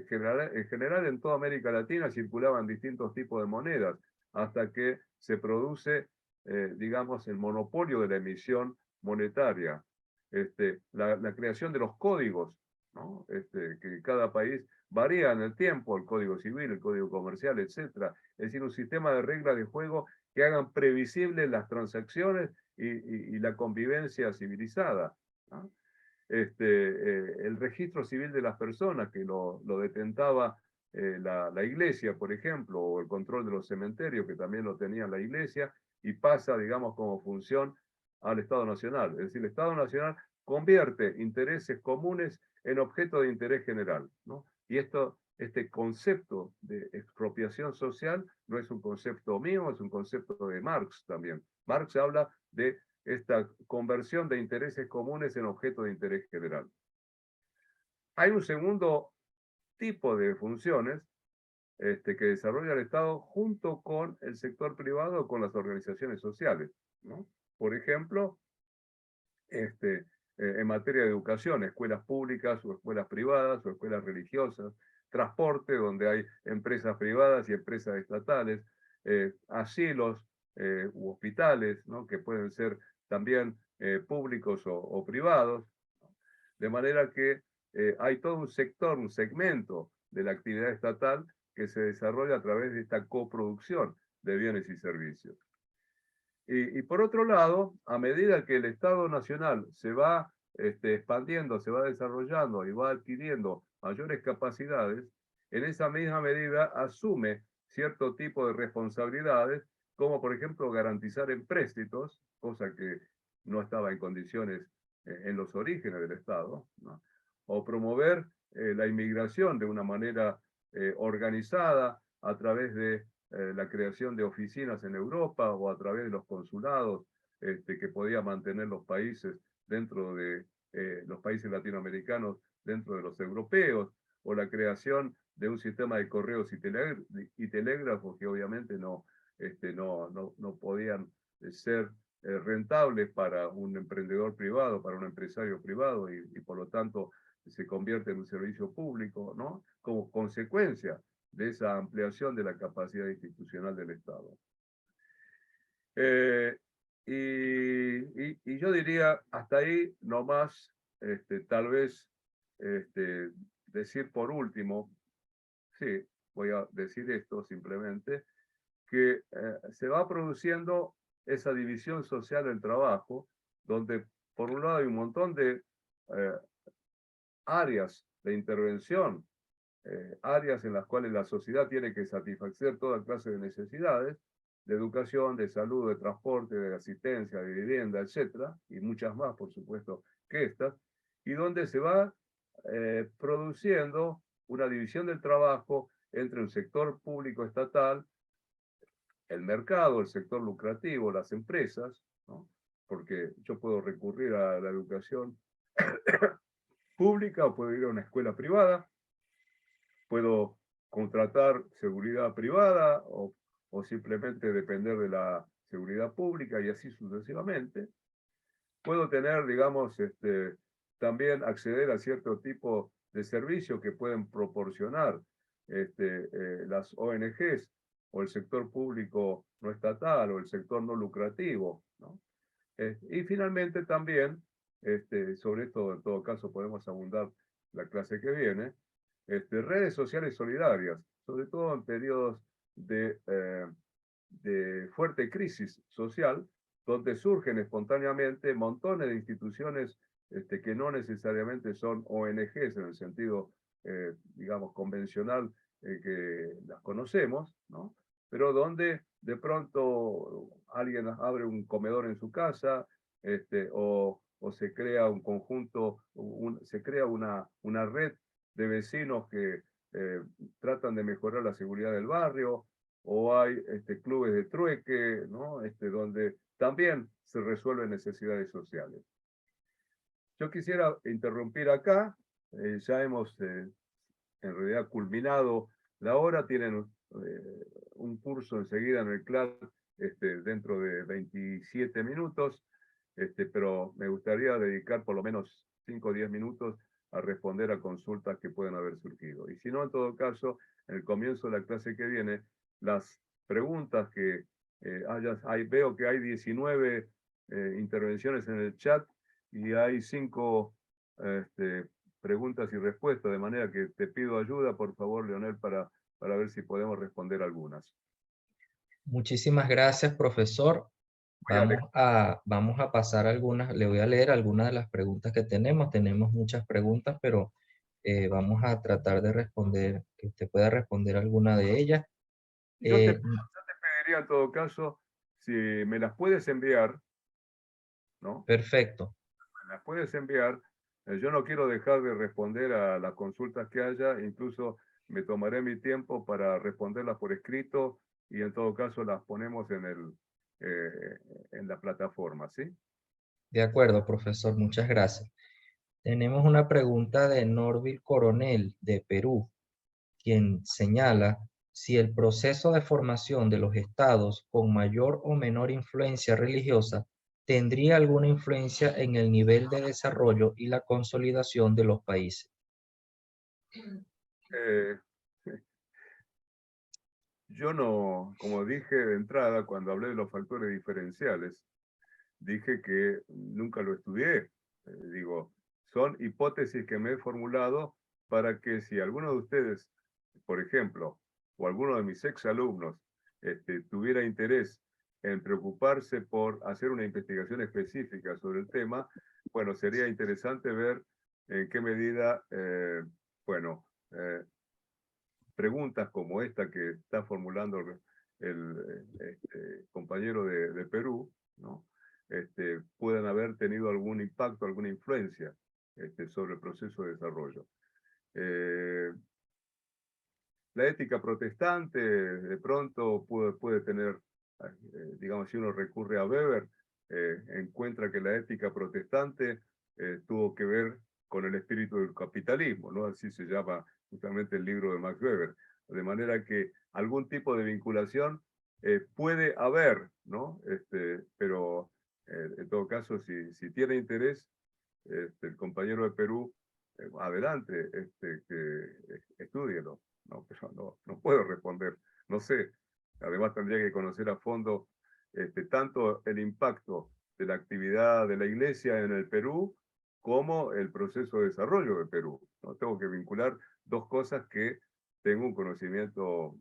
general, en toda América Latina circulaban distintos tipos de monedas, hasta que se produce, digamos, el monopolio de la emisión monetaria. La creación de los códigos, ¿no? Que cada país varía en el tiempo, el código civil, el código comercial, etc. Es decir, un sistema de reglas de juego que hagan previsibles las transacciones y la convivencia civilizada, ¿no? El registro civil de las personas, que lo detentaba la iglesia, por ejemplo, o el control de los cementerios, que también lo tenía la iglesia, y pasa, digamos, como función al Estado Nacional. Es decir, el Estado Nacional convierte intereses comunes en objeto de interés general, ¿no? Y este concepto de expropiación social no es un concepto mío, es un concepto de Marx también. Marx habla de esta conversión de intereses comunes en objeto de interés general. Hay un segundo tipo de funciones que desarrolla el Estado junto con el sector privado o con las organizaciones sociales, ¿no? Por ejemplo, en materia de educación, escuelas públicas o escuelas privadas o escuelas religiosas, transporte, donde hay empresas privadas y empresas estatales, asilos u hospitales, ¿no? Que pueden ser también públicos o privados, de manera que hay todo un sector, un segmento de la actividad estatal que se desarrolla a través de esta coproducción de bienes y servicios. Y por otro lado, a medida que el Estado Nacional se va expandiendo, se va desarrollando y va adquiriendo mayores capacidades, en esa misma medida asume cierto tipo de responsabilidades, como por ejemplo garantizar empréstitos, cosa que no estaba en condiciones en los orígenes del Estado, ¿no? O promover la inmigración de una manera organizada a través de la creación de oficinas en Europa o a través de los consulados que podían mantener los países dentro de los países latinoamericanos dentro de los europeos, o la creación de un sistema de correos y telégrafos que obviamente no podían ser rentables para un emprendedor privado, para un empresario privado, y por lo tanto se convierte en un servicio público, ¿no? Como consecuencia de esa ampliación de la capacidad institucional del Estado. Y yo diría, hasta ahí nomás, tal vez decir por último, sí, voy a decir esto simplemente, que se va produciendo esa división social del trabajo, donde por un lado hay un montón de áreas de intervención, áreas en las cuales la sociedad tiene que satisfacer toda clase de necesidades, de educación, de salud, de transporte, de asistencia, de vivienda, etcétera, y muchas más, por supuesto, que estas, y donde se va produciendo una división del trabajo entre un sector público estatal, el mercado, el sector lucrativo, las empresas, ¿no? Porque yo puedo recurrir a la educación pública o puedo ir a una escuela privada, puedo contratar seguridad privada o simplemente depender de la seguridad pública y así sucesivamente. Puedo tener, digamos, también acceder a cierto tipo de servicios que pueden proporcionar las ONGs o el sector público no estatal o el sector no lucrativo, ¿no? Y finalmente también, sobre esto en todo caso podemos abundar la clase que viene, redes sociales solidarias, sobre todo en periodos de fuerte crisis social, donde surgen espontáneamente montones de instituciones que no necesariamente son ONGs en el sentido, digamos, convencional que las conocemos, ¿no? Pero donde de pronto alguien abre un comedor en su casa, o se crea un conjunto, se crea una red de vecinos que tratan de mejorar la seguridad del barrio, o hay clubes de trueque, ¿no? Donde también se resuelven necesidades sociales. Yo quisiera interrumpir acá, ya hemos en realidad culminado la hora, tienen un curso enseguida en el CLAD dentro de 27 minutos, pero me gustaría dedicar por lo menos 5 o 10 minutos a responder a consultas que pueden haber surgido. Y si no, en todo caso, en el comienzo de la clase que viene, las preguntas que veo que hay 19 intervenciones en el chat y hay 5 preguntas y respuestas, de manera que te pido ayuda, por favor, Leonel, para ver si podemos responder algunas. Muchísimas gracias, profesor. Vamos a pasar algunas, le voy a leer algunas de las preguntas que tenemos. Tenemos muchas preguntas, pero vamos a tratar de responder, que usted pueda responder alguna de ellas. Yo te pediría en todo caso, si me las puedes enviar, ¿no? Perfecto. Me las puedes enviar. Yo no quiero dejar de responder a las consultas que haya, incluso me tomaré mi tiempo para responderlas por escrito y en todo caso las ponemos en la plataforma, ¿sí? De acuerdo, profesor, muchas gracias. Tenemos una pregunta de Norville Coronel, de Perú, quien señala si el proceso de formación de los estados con mayor o menor influencia religiosa tendría alguna influencia en el nivel de desarrollo y la consolidación de los países. Yo no, como dije de entrada, cuando hablé de los factores diferenciales, dije que nunca lo estudié. Digo, son hipótesis que me he formulado para que si alguno de ustedes, por ejemplo, o alguno de mis exalumnos tuviera interés en preocuparse por hacer una investigación específica sobre el tema, bueno, sería interesante ver en qué medida, preguntas como esta que está formulando el compañero de Perú, ¿no? Puedan haber tenido algún impacto, alguna influencia sobre el proceso de desarrollo. La ética protestante de pronto puede tener, digamos, si uno recurre a Weber, encuentra que la ética protestante tuvo que ver con el espíritu del capitalismo, ¿no? Así se llama justamente el libro de Max Weber. De manera que algún tipo de vinculación puede haber, ¿no? Pero caso, si tiene interés, el compañero de Perú, adelante, que estúdielo. No, pero no puedo responder, no sé. Además tendría que conocer a fondo tanto el impacto de la actividad de la Iglesia en el Perú como el proceso de desarrollo de Perú, ¿no? Tengo que vincular dos cosas que tengo un conocimiento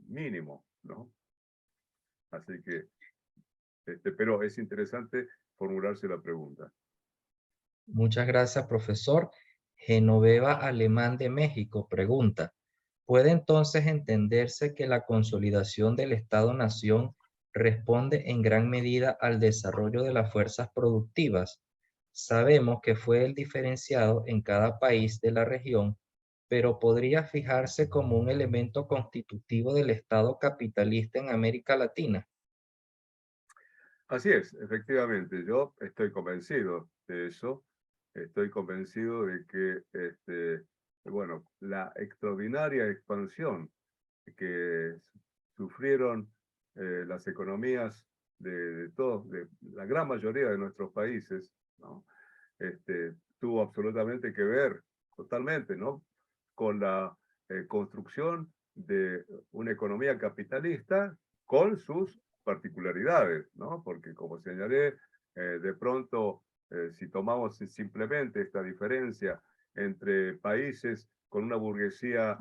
mínimo, ¿no? Así que, pero es interesante formularse la pregunta. Muchas gracias, profesor. Genoveva Alemán de México pregunta, ¿puede entonces entenderse que la consolidación del Estado-Nación responde en gran medida al desarrollo de las fuerzas productivas? Sabemos que fue el diferenciado en cada país de la región, pero podría fijarse como un elemento constitutivo del Estado capitalista en América Latina. Así es, efectivamente, yo estoy convencido de eso. Estoy convencido de que, bueno, la extraordinaria expansión que sufrieron las economías de la gran mayoría de nuestros países, ¿no? Tuvo absolutamente que ver, totalmente, ¿no?, con la construcción de una economía capitalista con sus particularidades, ¿no? Porque, como señalé, de pronto, si tomamos simplemente esta diferencia entre países con una burguesía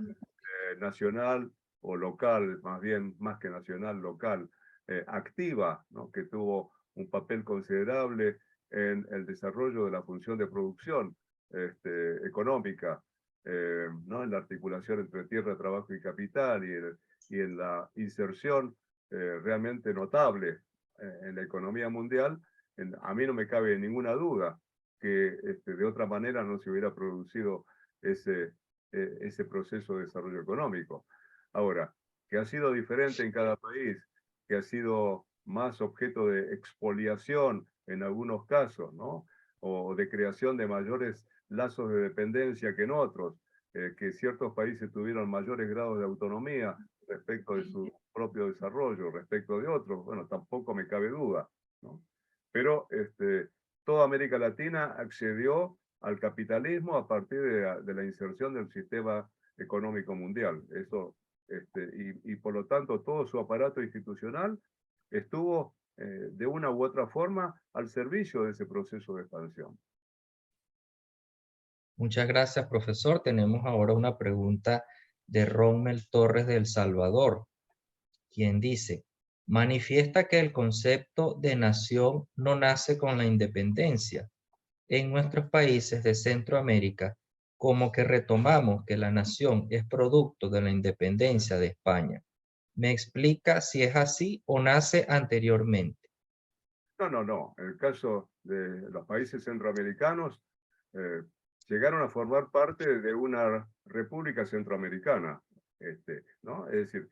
nacional o local, más bien, más que nacional, local, activa, ¿no?, que tuvo un papel considerable en el desarrollo de la función de producción económica, ¿no?, en la articulación entre tierra, trabajo y capital, y en la inserción realmente notable en la economía mundial. A mí no me cabe ninguna duda que de otra manera no se hubiera producido ese proceso de desarrollo económico. Ahora, que ha sido diferente en cada país, que ha sido más objeto de expoliación en algunos casos, ¿no?, o de creación de mayores lazos de dependencia que en otros, que ciertos países tuvieron mayores grados de autonomía respecto de su propio desarrollo, respecto de otros, bueno, tampoco me cabe duda, ¿no? Pero toda América Latina accedió al capitalismo a partir de la inserción del sistema económico mundial. Eso, y por lo tanto todo su aparato institucional estuvo de una u otra forma al servicio de ese proceso de expansión. Muchas gracias, profesor. Tenemos ahora una pregunta de Rommel Torres de El Salvador, quien dice, manifiesta que el concepto de nación no nace con la independencia. En nuestros países de Centroamérica, como que retomamos que la nación es producto de la independencia de España. ¿Me explica si es así o nace anteriormente? No. En el caso de los países centroamericanos, llegaron a formar parte de una república centroamericana, ¿no? Es decir,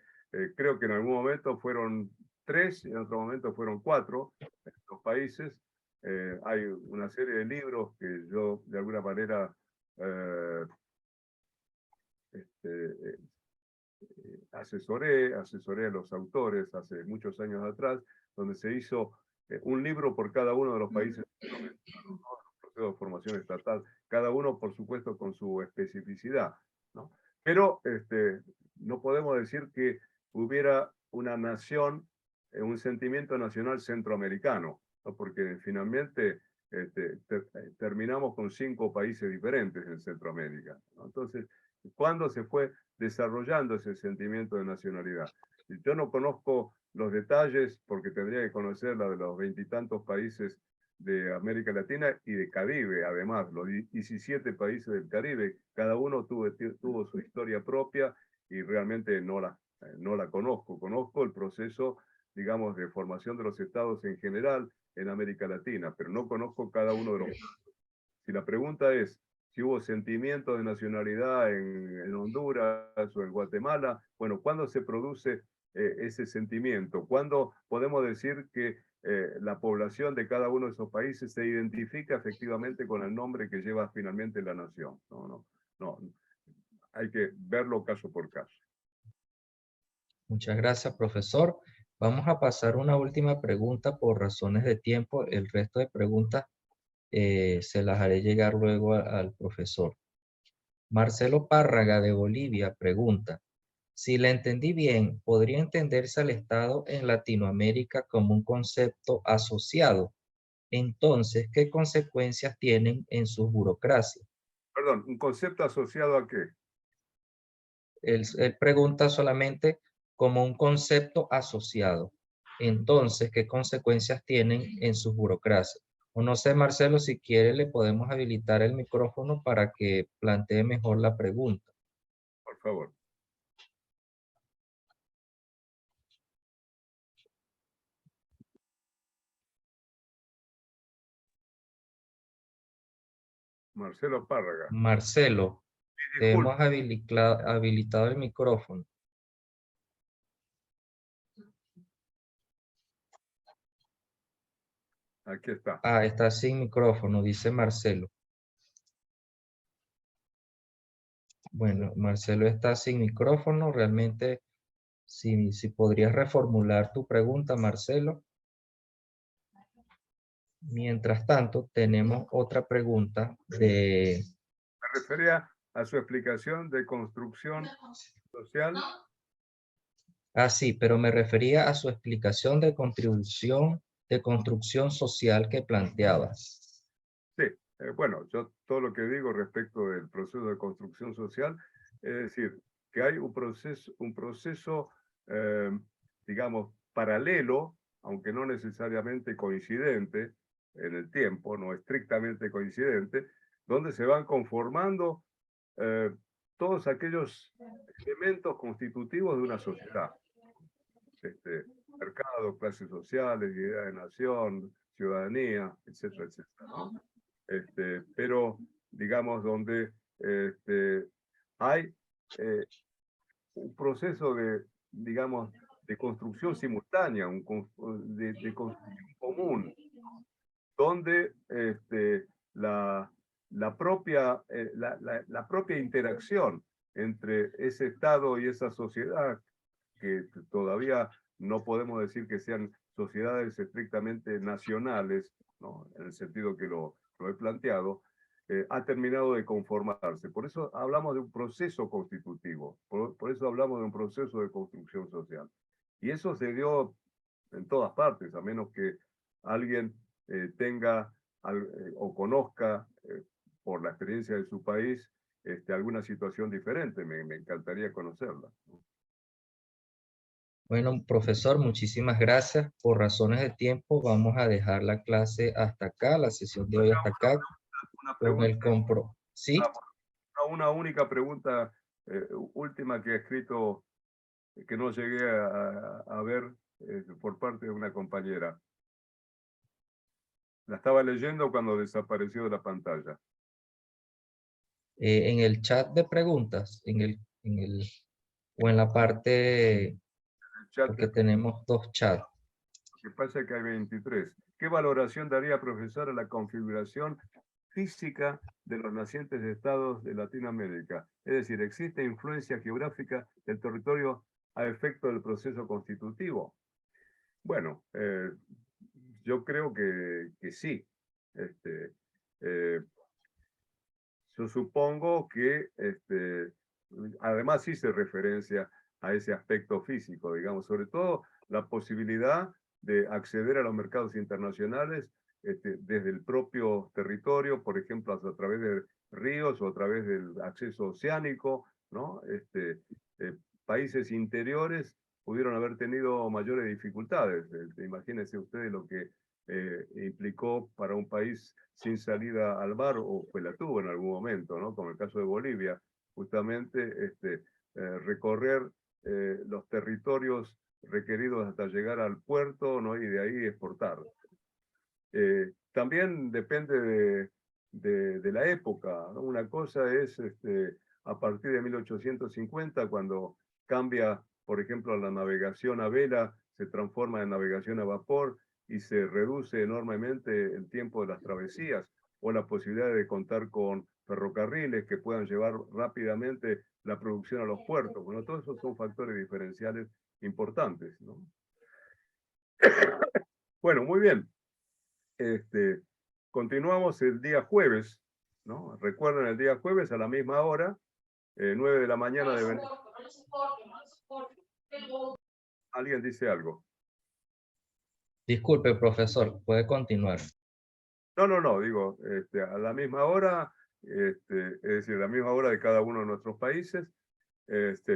creo que en algún momento fueron 3, en otro momento fueron 4 los países. Hay una serie de libros que yo de alguna manera asesoré a los autores hace muchos años atrás, donde se hizo un libro por cada uno de los países de formación estatal, cada uno por supuesto con su especificidad, ¿no? Pero no podemos decir que hubiera una nación, un sentimiento nacional centroamericano, ¿no? Porque finalmente terminamos con 5 países diferentes en Centroamérica, ¿no? Entonces, ¿cuándo se fue desarrollando ese sentimiento de nacionalidad? Yo no conozco los detalles, porque tendría que conocer la de los 20 y tantos países de América Latina y de Caribe, además, los 17 países del Caribe, cada uno tuvo su historia propia y realmente no la conozco. Conozco el proceso, digamos, de formación de los estados en general en América Latina, pero no conozco cada uno de los casos. Si la pregunta es si hubo sentimiento de nacionalidad en Honduras o en Guatemala, bueno, ¿cuándo se produce ese sentimiento? ¿Cuándo podemos decir que la población de cada uno de esos países se identifica efectivamente con el nombre que lleva finalmente la nación? No. Hay que verlo caso por caso. Muchas gracias, profesor. Vamos a pasar una última pregunta por razones de tiempo. El resto de preguntas se las haré llegar luego al profesor. Marcelo Párraga de Bolivia pregunta, si la entendí bien, ¿podría entenderse al Estado en Latinoamérica como un concepto asociado? Entonces, ¿qué consecuencias tienen en sus burocracias? Perdón, ¿un concepto asociado a qué? Él pregunta solamente como un concepto asociado. Entonces, ¿qué consecuencias tienen en sus burocracias? O no sé, Marcelo, si quiere le podemos habilitar el micrófono para que plantee mejor la pregunta. Por favor. Marcelo Párraga. Marcelo, te Disculpe, hemos habilitado el micrófono. aquí está. Ah, está sin micrófono, dice Marcelo. Bueno, Marcelo está sin micrófono. Realmente, si podrías reformular tu pregunta, Marcelo. Mientras tanto, tenemos otra pregunta de... Me refería a su explicación de construcción social. Ah, sí, pero me refería a su explicación de contribución, de construcción social que planteabas. Sí, bueno, yo todo lo que digo respecto del proceso de construcción social, es decir, que hay un proceso digamos, paralelo, aunque no necesariamente coincidente en el tiempo, no estrictamente coincidente, donde se van conformando todos aquellos elementos constitutivos de una sociedad. Mercado, clases sociales, idea de nación, ciudadanía, etcétera, etcétera, ¿no? Pero, digamos, donde hay un proceso de, digamos, de construcción simultánea, de construcción común, donde la propia interacción entre ese Estado y esa sociedad, que todavía no podemos decir que sean sociedades estrictamente nacionales, ¿no? En el sentido que lo he planteado, ha terminado de conformarse. Por eso hablamos de un proceso constitutivo, por eso hablamos de un proceso de construcción social. Y eso se dio en todas partes, a menos que alguien tenga o conozca por la experiencia de su país alguna situación diferente. Me encantaría conocerla, ¿no? Bueno, profesor, muchísimas gracias. Por razones de tiempo, vamos a dejar la clase hasta acá, la sesión de hoy hasta acá, Una con el pregunta, ¿Sí? una única pregunta última que he escrito, que no llegué a ver por parte de una compañera. La estaba leyendo cuando desapareció de la pantalla. En el chat de preguntas, o en la parte, El chat, porque tenemos dos chats. lo que pasa es que hay 23. ¿Qué valoración daría, profesor, a la configuración física de los nacientes estados de Latinoamérica? Es decir, ¿existe influencia geográfica del territorio a efecto del proceso constitutivo? Bueno, yo creo que sí. Yo supongo que además hice referencia a ese aspecto físico, digamos, sobre todo la posibilidad de acceder a los mercados internacionales desde el propio territorio, por ejemplo, a través de ríos o a través del acceso oceánico, ¿no? Países interiores pudieron haber tenido mayores dificultades. Imagínense ustedes lo que implicó para un país sin salida al mar, o pues la tuvo en algún momento, ¿no? Como el caso de Bolivia, justamente recorrer los territorios requeridos hasta llegar al puerto, ¿no? Y de ahí exportar. También depende de la época, ¿no? Una cosa es a partir de 1850, cuando cambia, por ejemplo, la navegación a vela, se transforma en navegación a vapor y se reduce enormemente el tiempo de las travesías, o la posibilidad de contar con ferrocarriles que puedan llevar rápidamente la producción a los puertos. Bueno, todos esos son factores diferenciales importantes, ¿no? Bueno, muy bien. Continuamos el día jueves, ¿no? Recuerden, el día jueves a la misma hora, 9 de la mañana de Venezuela. ¿Alguien dice algo? Disculpe, profesor, puede continuar. No, digo, a la misma hora, es decir, a la misma hora de cada uno de nuestros países.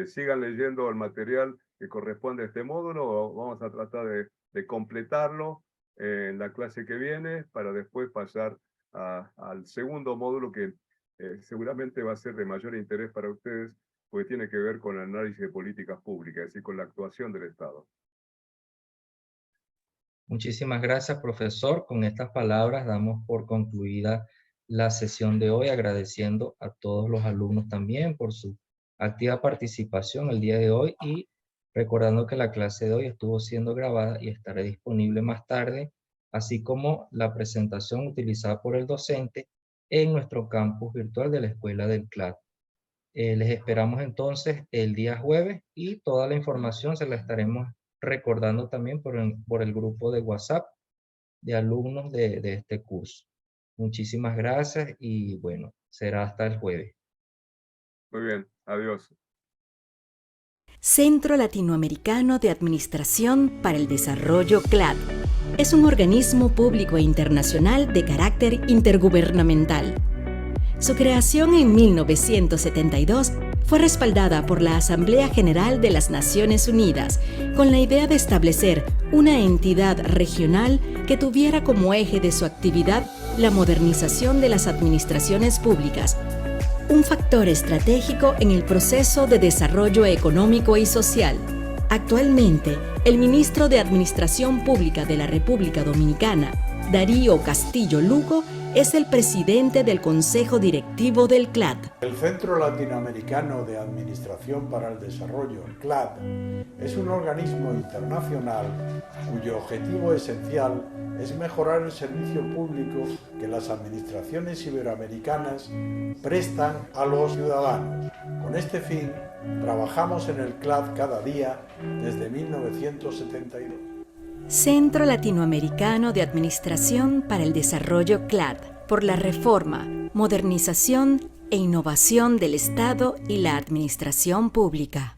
Sigan leyendo el material que corresponde a este módulo. Vamos a tratar de completarlo en la clase que viene para después pasar al segundo módulo que seguramente va a ser de mayor interés para ustedes, porque tiene que ver con el análisis de políticas públicas, es decir, con la actuación del Estado. Muchísimas gracias, profesor. Con estas palabras damos por concluida la sesión de hoy, agradeciendo a todos los alumnos también por su activa participación el día de hoy y recordando que la clase de hoy estuvo siendo grabada y estará disponible más tarde, así como la presentación utilizada por el docente en nuestro campus virtual de la Escuela del CLAD. Les esperamos entonces el día jueves y toda la información se la estaremos recordando también por el grupo de WhatsApp de alumnos de este curso. Muchísimas gracias y bueno, será hasta el jueves. Muy bien, adiós. Centro Latinoamericano de Administración para el Desarrollo CLAD es un organismo público e internacional de carácter intergubernamental. Su creación en 1972 fue respaldada por la Asamblea General de las Naciones Unidas con la idea de establecer una entidad regional que tuviera como eje de su actividad la modernización de las administraciones públicas, un factor estratégico en el proceso de desarrollo económico y social. Actualmente, el ministro de Administración Pública de la República Dominicana, Darío Castillo Lugo, es el presidente del Consejo Directivo del CLAD. El Centro Latinoamericano de Administración para el Desarrollo, CLAD, es un organismo internacional cuyo objetivo esencial es mejorar el servicio público que las administraciones iberoamericanas prestan a los ciudadanos. Con este fin, trabajamos en el CLAD cada día desde 1972. Centro Latinoamericano de Administración para el Desarrollo CLAD, por la reforma, modernización e innovación del Estado y la administración pública.